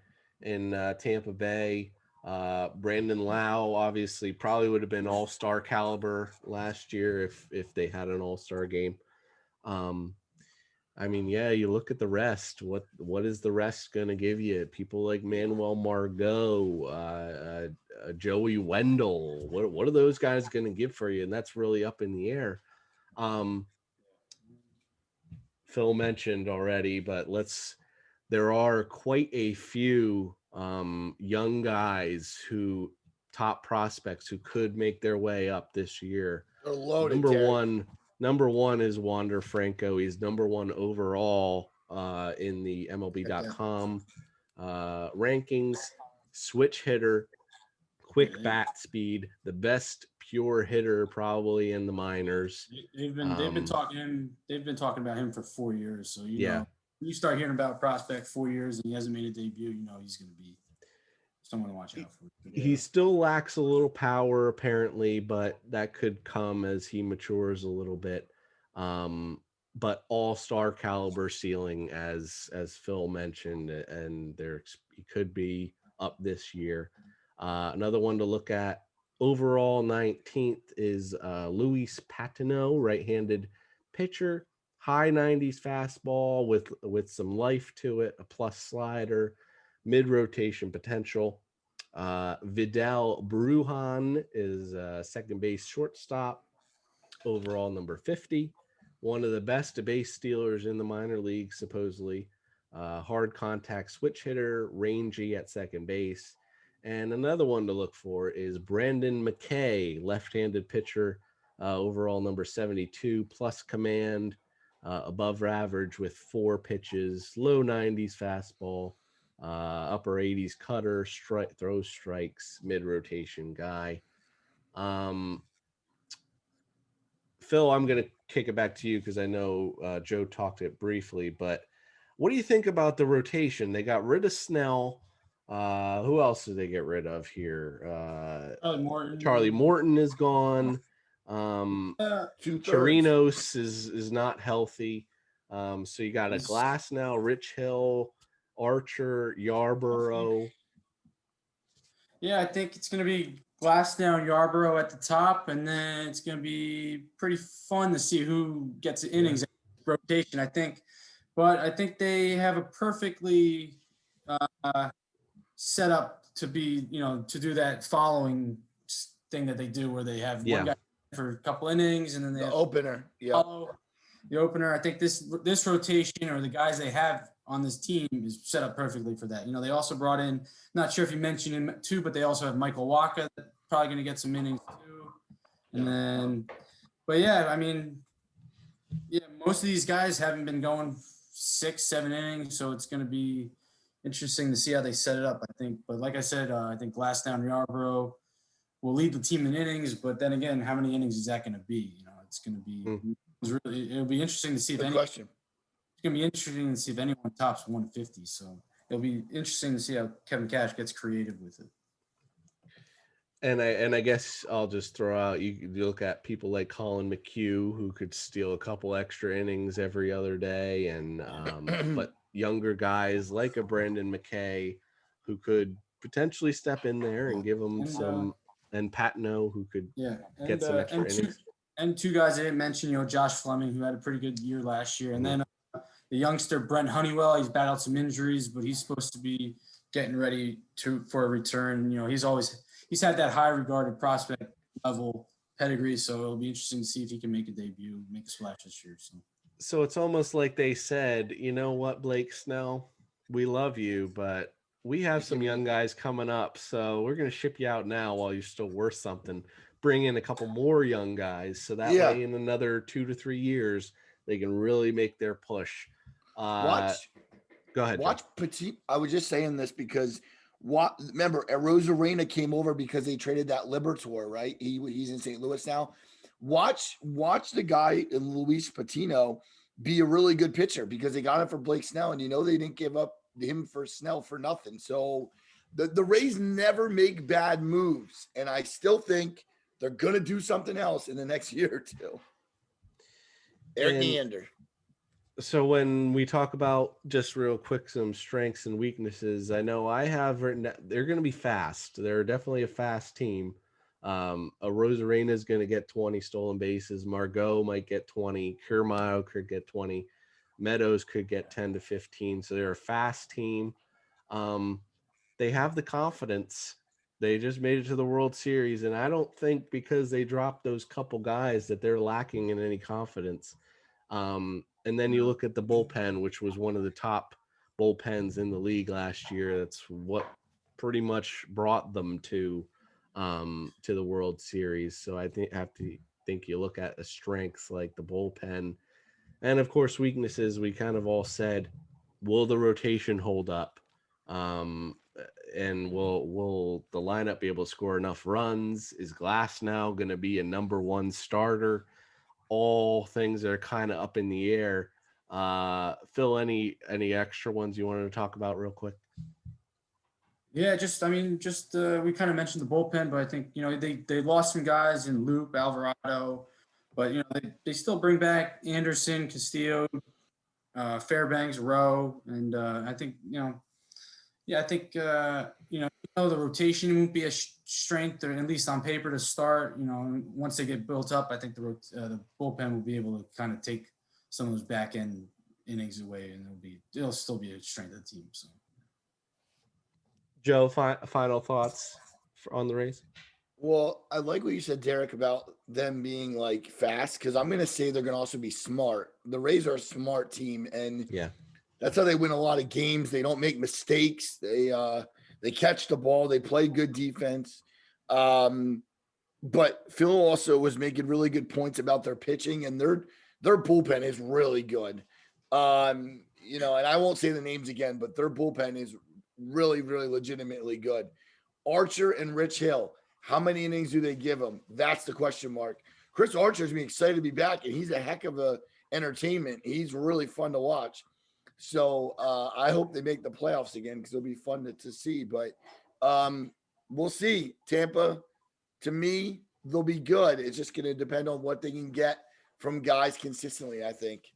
Tampa Bay. Brandon Lau obviously probably would have been all-star caliber last year if they had an all-star game. I mean, yeah, you look at the rest. What is the rest going to give you? People like Manuel Margot, Joey Wendell. What are those guys going to give for you? And that's really up in the air. Phil mentioned already, but there are quite a few young guys top prospects who could make their way up this year. They're loaded, Number one is Wander Franco. He's number one overall in the MLB.com rankings. Switch hitter, quick bat speed, the best pure hitter probably in the minors. They've been talking about him for 4 years. So you start hearing about a prospect 4 years and he hasn't made a debut, he's going to be someone to watch out for. He still lacks a little power apparently, but that could come as he matures a little bit. But all-star caliber ceiling, as Phil mentioned, and he could be up this year. Another one to look at, overall 19th is Luis Patino, right-handed pitcher, high 90s fastball with some life to it, a plus slider, mid rotation potential. Vidal Brujan is second base shortstop, overall number 50. One of the best base stealers in the minor league, supposedly. Hard contact switch hitter, rangy at second base. And another one to look for is Brandon McKay, left-handed pitcher, overall number 72, plus command, above average with 4 pitches, low 90s fastball, upper 80s cutter, throws strikes, mid rotation guy. Phil, I'm going to kick it back to you because I know Joe talked it briefly, but what do you think about the rotation? They got rid of Snell. Who else did they get rid of here? Charlie Morton is gone. Chirinos is not healthy. So you got a Glass now, Rich Hill, Archer, Yarborough. Yeah, I think it's going to be Glasnow and Yarborough at the top, and then it's going to be pretty fun to see who gets the innings rotation, I think. But I think they have a perfectly set up to be, to do that following thing that they do where they have one guy for a couple innings and then they have opener. Yeah. The opener. I think this rotation or the guys they have on this team is set up perfectly for that. They also brought in, not sure if you mentioned him too, but they also have Michael Wacha that's probably going to get some innings too. And then, but yeah, I mean, most of these guys haven't been going 6-7 innings, so it's going to be interesting to see how they set it up, I think. But like I said, I think Glasnow and Yarborough will lead the team in innings, but then again, how many innings is that going to be? It's going to be it'll be interesting to see if it's going to be interesting to see if anyone tops 150. So it'll be interesting to see how Kevin Cash gets creative with it. And I guess I'll just throw out, you look at people like Colin McHugh, who could steal a couple extra innings every other day, and but younger guys like a Brandon McKay, who could potentially step in there and give them some, and Patino, who could get some extra innings. And 2 guys I didn't mention, Josh Fleming, who had a pretty good year last year, and then the youngster Brent Honeywell. He's battled some injuries, but he's supposed to be getting ready for a return. He's had that high regarded prospect level pedigree, so it'll be interesting to see if he can make a debut, make a splash this year. So it's almost like they said, you know what, Blake Snell, we love you, but we have some young guys coming up, so we're going to ship you out now while you're still worth something. Bring in a couple more young guys, so that way in another 2 to 3 years, they can really make their push. Go ahead. Watch Petit. I was just saying this because remember, Rosarena came over because they traded that Libertor, right? He's in St. Louis now. Watch the guy in Luis Patino be a really good pitcher because they got him for Blake Snell, and they didn't give up him for Snell for nothing. So the Rays never make bad moves, and I still think they're gonna do something else in the next year or two. Eric Neander. So when we talk about, just real quick, some strengths and weaknesses, I know I have written, they're going to be fast. They're definitely a fast team. A Rosarena is going to get 20 stolen bases. Margot might get 20. Kiermaier could get 20. Meadows could get 10 to 15. So they're a fast team. They have the confidence. They just made it to the World Series. And I don't think because they dropped those couple guys that they're lacking in any confidence. And then you look at the bullpen, which was one of the top bullpens in the league last year. That's what pretty much brought them to the World Series. So I think you look at the strengths like the bullpen, and of course weaknesses. We kind of all said, will the rotation hold up? And will the lineup be able to score enough runs? Is Glasnow going to be a number 1 starter? All things that are kind of up in the air. Phil, any extra ones you wanted to talk about real quick? Yeah, we kind of mentioned the bullpen, but I think, they lost some guys in Loop, Alvarado, but, they still bring back Anderson, Castillo, Fairbanks, Rowe, and I think, yeah, I think, the rotation won't be a strength, or at least on paper to start. Once they get built up, I think the bullpen will be able to kind of take some of those back end innings away, and it'll still be a strength of the team. So. Joe, final thoughts on the Rays? Well, I like what you said, Derek, about them being like fast, because I'm going to say they're going to also be smart. The Rays are a smart team, and Yeah, that's how they win a lot of games. They don't make mistakes. They catch the ball. They play good defense. But Phil also was making really good points about their pitching, and their bullpen is really good. And I won't say the names again, but their bullpen is really, really legitimately good. Archer and Rich Hill, how many innings do they give him? That's the question mark. Chris Archer's been excited to be back, and he's a heck of a entertainment. He's really fun to watch. So I hope they make the playoffs again, because it'll be fun to see. But we'll see. Tampa, to me, they'll be good. It's just going to depend on what they can get from guys consistently, I think.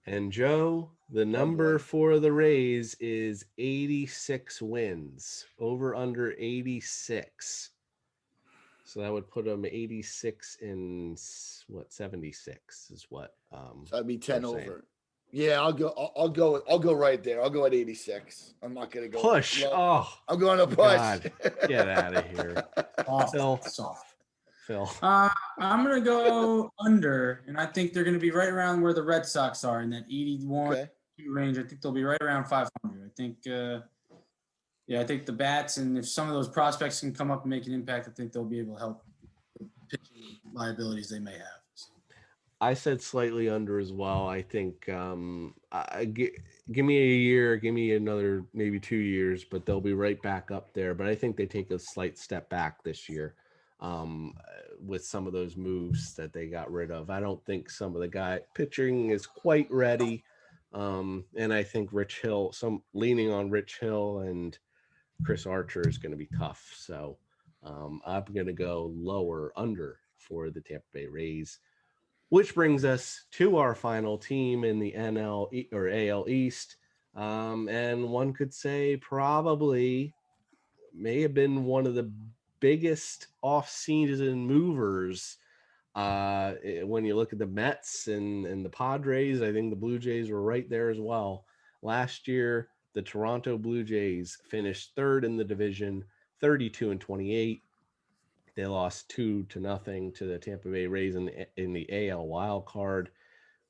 And Joe, the number for the Rays is 86 wins, over under 86. So that would put them 86 in 76 is what. So that'd be 10 over. Yeah, I'll go right there. I'll go at 86. I'm not gonna go push. I'm going to push. God. Get out of here. Phil. I'm gonna go under, and I think they're gonna be right around where the Red Sox are in that 81 range. I think they'll be right around 500. I think, I think the bats, and if some of those prospects can come up and make an impact, I think they'll be able to help pitching liabilities they may have. So. I said slightly under as well. I think give me a year, give me another maybe 2 years, but they'll be right back up there. But I think they take a slight step back this year with some of those moves that they got rid of. I don't think some of the guy pitching is quite ready. And I think leaning on Rich Hill and Chris Archer is going to be tough. So I'm going to go under for the Tampa Bay Rays. Which brings us to our final team in the NL or AL East. And one could say probably may have been one of the biggest off-season movers. When you look at the Mets and the Padres, I think the Blue Jays were right there as well. Last year, the Toronto Blue Jays finished third in the division, 32-28. They lost 2-0 to the Tampa Bay Rays in the AL wild card.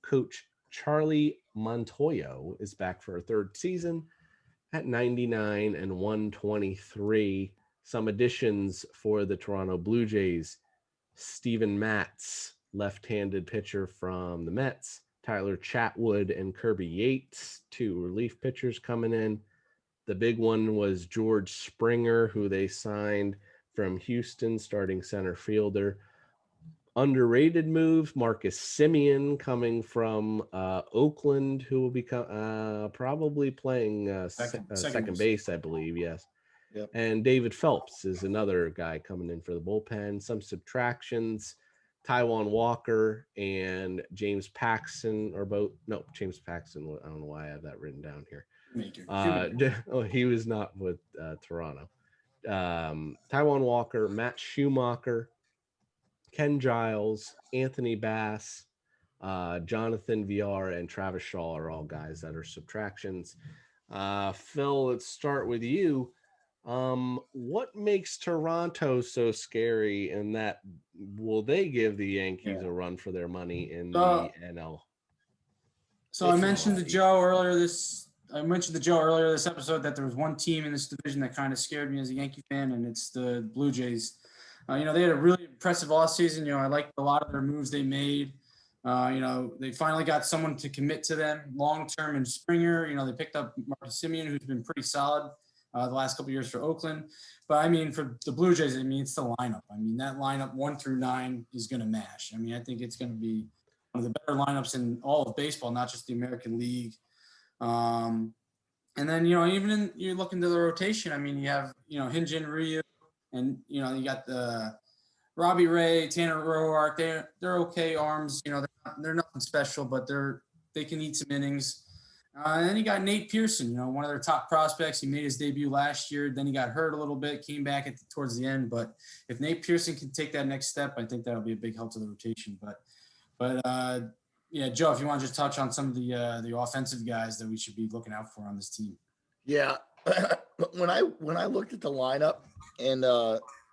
Coach Charlie Montoyo is back for a third season at 99 and 123. Some additions for the Toronto Blue Jays: Steven Matz, left-handed pitcher from the Mets; Tyler Chatwood and Kirby Yates, two relief pitchers coming in. The big one was George Springer, who they signed from Houston, starting center fielder. Underrated move, Marcus Semien coming from Oakland, who will become probably playing second base, I believe. Yes. Yep. And David Phelps is another guy coming in for the bullpen. Some subtractions: Taijuan Walker and James Paxton are both. No, James Paxton. I don't know why I have that written down here. He was not with Toronto. Taijuan Walker, Matt Schumacher, Ken Giles, Anthony Bass, Jonathan Villar, and Travis Shaw are all guys that are subtractions. Phil, let's start with you. What makes Toronto so scary, and that will they give the Yankees a run for their money in the NL? So I mentioned to Joe earlier this episode that there was one team in this division that kind of scared me as a Yankee fan, and it's the Blue Jays. They had a really impressive offseason. I liked a lot of their moves they made. They finally got someone to commit to them long-term in Springer. They picked up Marcus Semien, who's been pretty solid the last couple of years for Oakland. But, for the Blue Jays, it's the lineup. That lineup 1 through 9 is going to mash. I think it's going to be one of the better lineups in all of baseball, not just the American League. And then, even you look into the rotation, I mean, you have, Hyunjin Ryu, and, you got the Robbie Ray, Tanner Roark. They're okay arms. They're nothing special, but they can eat some innings. And then you got Nate Pearson, one of their top prospects. He made his debut last year. Then he got hurt a little bit, came back towards the end. But if Nate Pearson can take that next step, I think that'll be a big help to the rotation. But yeah, Joe, if you want to just touch on some of the offensive guys that we should be looking out for on this team. Yeah, when I looked at the lineup, and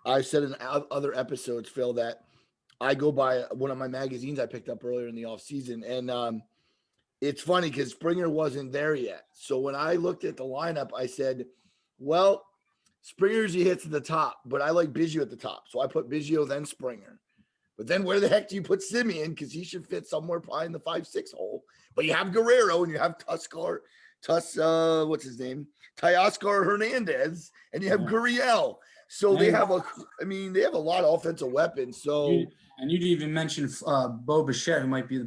I said in other episodes, Phil, that I go by one of my magazines I picked up earlier in the offseason, and it's funny because Springer wasn't there yet. So when I looked at the lineup, I said, well, Springer usually hits at the top, but I like Biggio at the top. So I put Biggio, then Springer. But then where the heck do you put Simeon? Because he should fit somewhere probably in the 5-6 hole. But you have Guerrero and you have what's his name? Teoscar Hernandez, and you have Gurriel. So they have a lot of offensive weapons. So and you didn't even mention Bo Bichette, who might be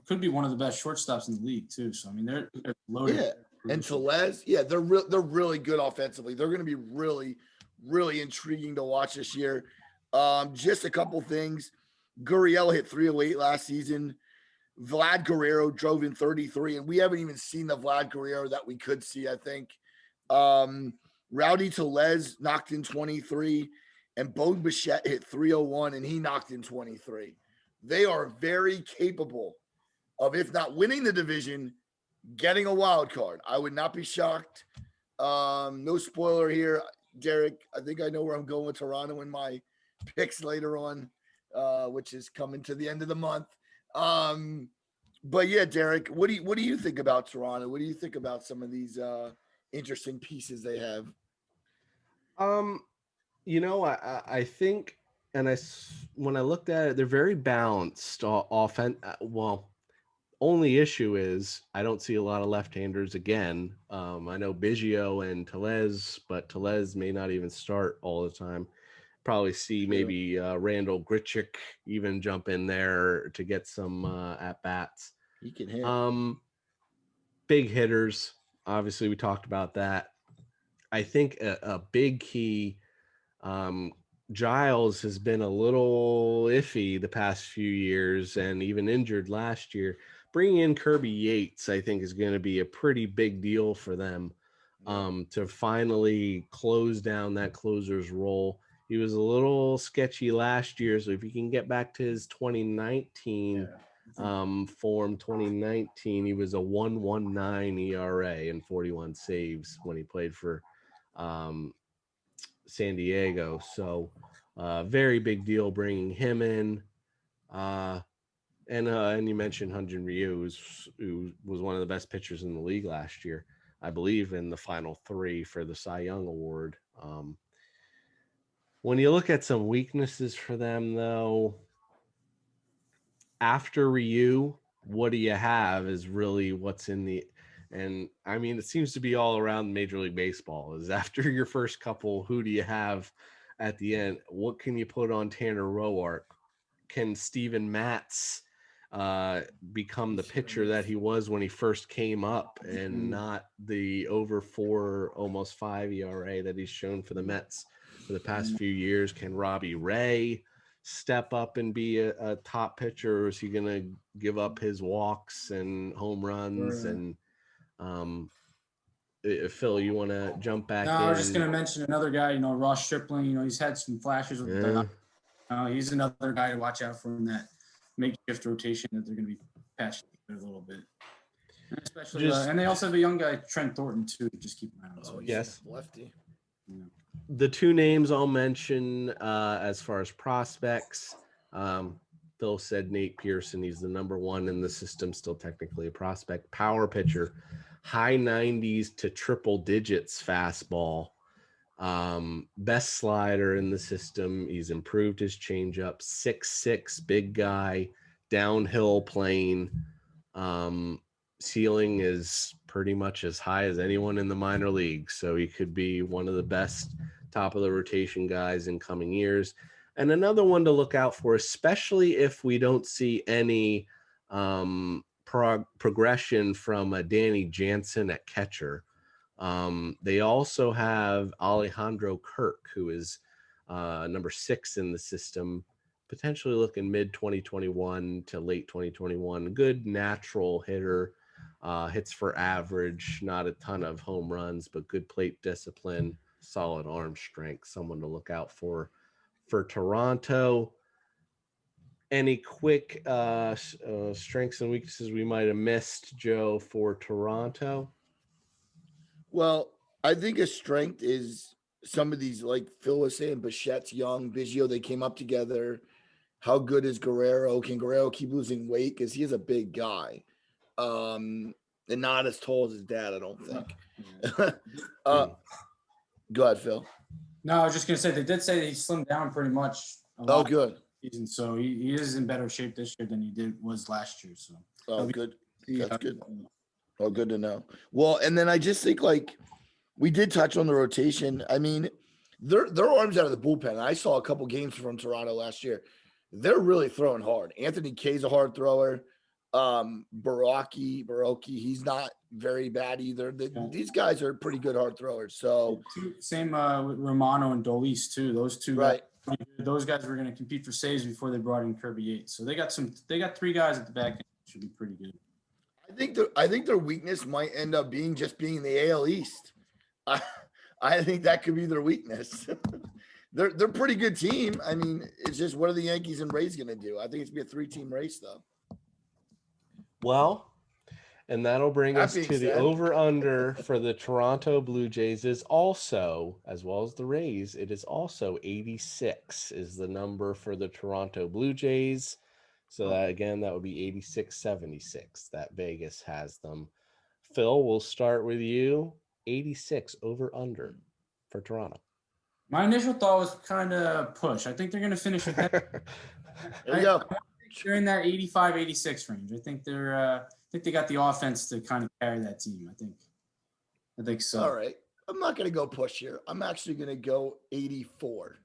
could be one of the best shortstops in the league too. So I mean, they're loaded. Yeah, and Tellez, they're really good offensively. They're going to be really, really intriguing to watch this year. Just a couple things. Gurriel hit 308 last season. Vlad Guerrero drove in 33, and we haven't even seen the Vlad Guerrero that we could see, I think. Rowdy Tellez knocked in 23, and Bo Bichette hit 301, and he knocked in 23. They are very capable of, if not winning the division, getting a wild card. I would not be shocked. No spoiler here, Derek. I think I know where I'm going with Toronto in my picks later on, which is coming to the end of the month. But yeah, Derek, what do you think about Toronto? What do you think about some of these interesting pieces they have? I think, when I looked at it, they're very balanced offense. Well, only issue is I don't see a lot of left-handers again. I know Biggio and Tellez, but Tellez may not even start all the time. Probably see maybe Randall Grichuk even jump in there to get some at bats. He can hit. Big hitters. Obviously, we talked about that. I think a big key. Giles has been a little iffy the past few years and even injured last year. Bringing in Kirby Yates, I think, is going to be a pretty big deal for them to finally close down that closer's role. He was a little sketchy last year, so if he can get back to his 2019 form, 2019, he was a 1.19 ERA and 41 saves when he played for San Diego. So very big deal bringing him in. And you mentioned Hyunjin Ryu, who was one of the best pitchers in the league last year, I believe, in the final 3 for the Cy Young Award. When you look at some weaknesses for them, though, after Ryu, what do you have is really what's in the – and, I mean, it seems to be all around Major League Baseball is after your first couple, who do you have at the end? What can you put on Tanner Roark? Can Steven Matz become the pitcher that he was when he first came up and not the over 4, almost 5 ERA that he's shown for the Mets for the past few years? Can Robbie Ray step up and be a top pitcher, or is he going to give up his walks and home runs? And Phil, you want to jump back in? I was just going to mention another guy, Ross Stripling. He's had some flashes with the he's another guy to watch out for in that makeshift rotation that they're going to be patched a little bit. And especially, and they also have a young guy, Trent Thornton, too. Just keep an eye on. Oh, yes, lefty. Yeah. The 2 names I'll mention as far as prospects, Phil said Nate Pearson. He's the number 1 in the system, still technically a prospect. Power pitcher, high 90s to triple digits fastball. Best slider in the system. He's improved his changeup. 6'6", big guy, downhill plane. Ceiling is pretty much as high as anyone in the minor leagues. So he could be one of the best top of the rotation guys in coming years. And another one to look out for, especially if we don't see any progression from Danny Jansen at catcher. They also have Alejandro Kirk, who is number 6 in the system, potentially looking mid 2021 to late 2021. Good natural hitter, hits for average, not a ton of home runs, but good plate discipline, solid arm strength, someone to look out for Toronto. Any quick strengths and weaknesses we might have missed, Joe, for Toronto? Well, I think a strength is some of these, like Phil was saying, Bichette's young, Biggio, they came up together. How good is Guerrero? Can Guerrero keep losing weight? Because he is a big guy. And not as tall as his dad, I don't think. Go ahead, Phil. No, I was just gonna say they did say he slimmed down pretty much a Oh, lot good. season, so he is in better shape this year than he was last year. So Oh, good. yeah. That's good. Oh, good to know. Well, and then I just think like we did touch on the rotation. I mean, their arms out of the bullpen. I saw a couple games from Toronto last year. They're really throwing hard. Anthony Kay's a hard thrower. Baroki, he's not very bad either. These guys are pretty good hard throwers. So same with Romano and Dolis too. Those two right. guys, those guys were going to compete for saves before they brought in Kirby Yates. So they got 3 guys at the back end. Should be pretty good. I think their weakness might end up being in the AL East. I think that could be their weakness. they're a pretty good team. I mean, it's just what are the Yankees and Rays going to do? I think it's going to be a 3-team race though. Well, and that'll bring us to the over-under for the Toronto Blue Jays is also, as well as the Rays, it is also 86 is the number for the Toronto Blue Jays. So that, again, that would be 86-76 that Vegas has them. Phil, we'll start with you. 86 over-under for Toronto. My initial thought was kind of push. I think they're going to finish with that. There you go. They're in that 85-86 range. I think they got the offense to kind of carry that team. I think so. All right. I'm not going to go push here. I'm actually going to go 84.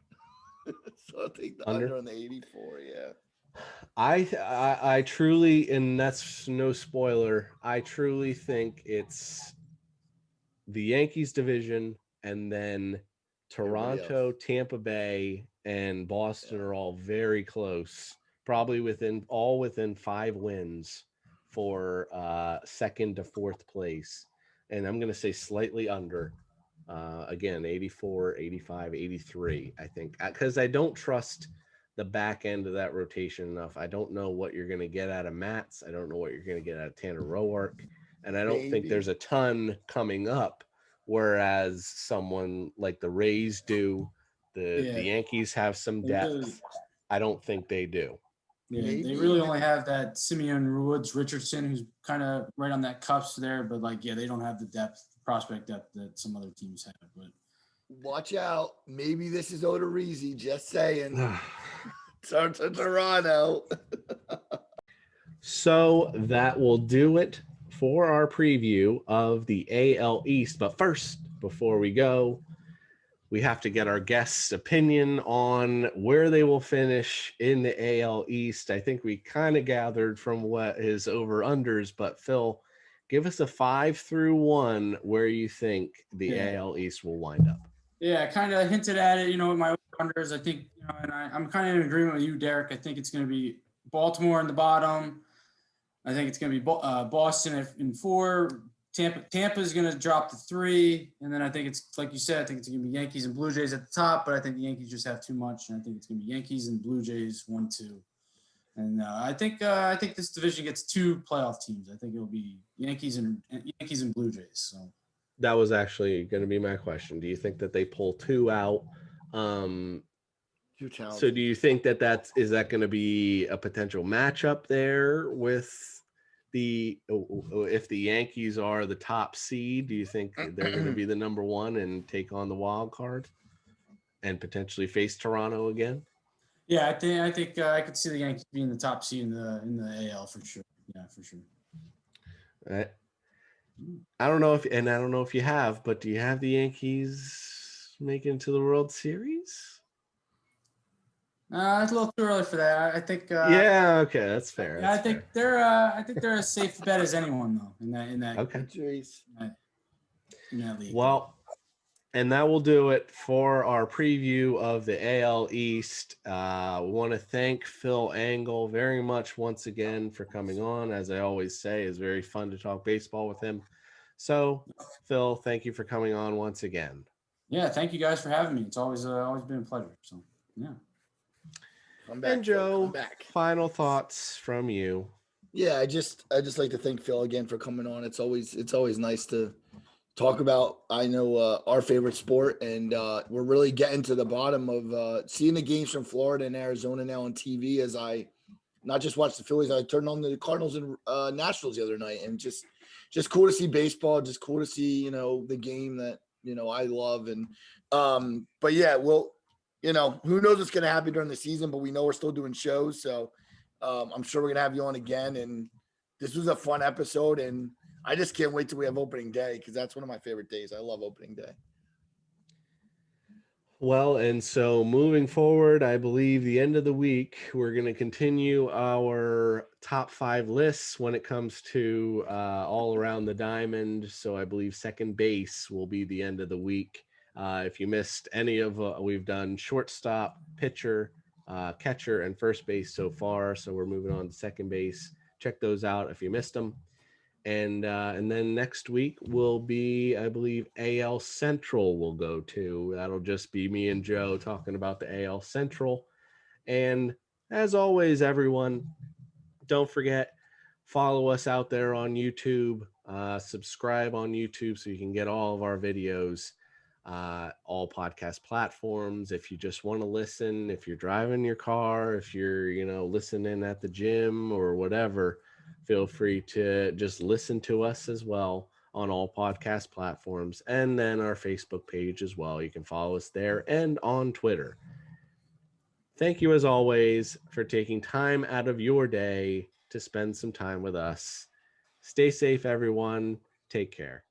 So I'll take the under on the 84. Yeah. I truly, and that's no spoiler, I truly think it's the Yankees division, and then Toronto, Tampa Bay, and Boston are all very close, probably within 5 wins for second to fourth place. And I'm going to say slightly under, again, 84, 85, 83, I think, because I don't trust the back end of that rotation enough. I don't know what you're going to get out of Matz. I don't know what you're going to get out of Tanner Roark. And I don't think there's a ton coming up, whereas someone like the Rays do. The Yankees have some depth. I don't think they do. Yeah, they really only have that Simeon Woods Richardson, who's kind of right on that cusp there. But, they don't have the prospect depth that some other teams have. But watch out. Maybe this is Odorizzi, just saying. Start to Toronto. So that will do it for our preview of the AL East. But first, before we go, we have to get our guests' opinion on where they will finish in the AL East. I think we kind of gathered from what is over-unders, but Phil, give us a 5 through 1 where you think the AL East will wind up. Yeah, I kind of hinted at it, with my unders. I think, and I'm kind of in agreement with you, Derek. I think it's going to be Baltimore in the bottom. I think it's going to be Boston in 4. Tampa is going to drop to 3. And then I think it's, like you said, I think it's going to be Yankees and Blue Jays at the top. But I think the Yankees just have too much. And I think it's going to be Yankees and Blue Jays 1-2. And I think this division gets 2 playoff teams. I think it'll be Yankees and Blue Jays. So that was actually going to be my question. Do you think that they pull 2 out? So do you think that is that going to be a potential matchup there with if the Yankees are the top seed? Do you think they're going to be the number 1 and take on the wild card and potentially face Toronto again? Yeah, I think I could see the Yankees being the top seed in the AL for sure. Yeah, for sure. All right. I don't know if you have, but do you have the Yankees make it to the World Series? It's a little too early for that. I think. Okay, that's fair. Yeah, I think they're a safe bet as anyone though in that. Okay. Yeah, in that league. Well, and that will do it for our preview of the AL East. We want to thank Phil Engel very much once again for coming on. As I always say, it's very fun to talk baseball with him. So, Phil, thank you for coming on once again. Yeah, thank you guys for having me. It's always been a pleasure. So, yeah. Come back, And Phil, Joe, come back. final thoughts from you. Yeah, I just like to thank Phil again for coming on. It's always nice to talk about, I know, our favorite sport, and we're really getting to the bottom of seeing the games from Florida and Arizona now on TV. As I not just watched the Phillies, I turned on the Cardinals and Nationals the other night, and just cool to see baseball, just cool to see the game that I love. And but yeah, well, who knows what's going to happen during the season, but we know we're still doing shows, so I'm sure we're going to have you on again. And this was a fun episode, and I just can't wait till we have opening day, because that's one of my favorite days. I love opening day. Well, and so moving forward, I believe the end of the week, we're going to continue our top 5 lists when it comes to all around the diamond. So I believe second base will be the end of the week. If you missed any of, we've done shortstop, pitcher, catcher, and first base so far. So we're moving on to second base. Check those out if you missed them. And then next week will be, I believe, AL Central will go to. That'll just be me and Joe talking about the AL Central. And as always, everyone, don't forget, follow us out there on YouTube. Subscribe on YouTube so you can get all of our videos, all podcast platforms. If you just want to listen, if you're driving your car, if you're, listening at the gym or whatever, feel free to just listen to us as well on all podcast platforms, and then our Facebook page as well. You can follow us there and on Twitter. Thank you, as always, for taking time out of your day to spend some time with us. Stay safe, everyone. Take care.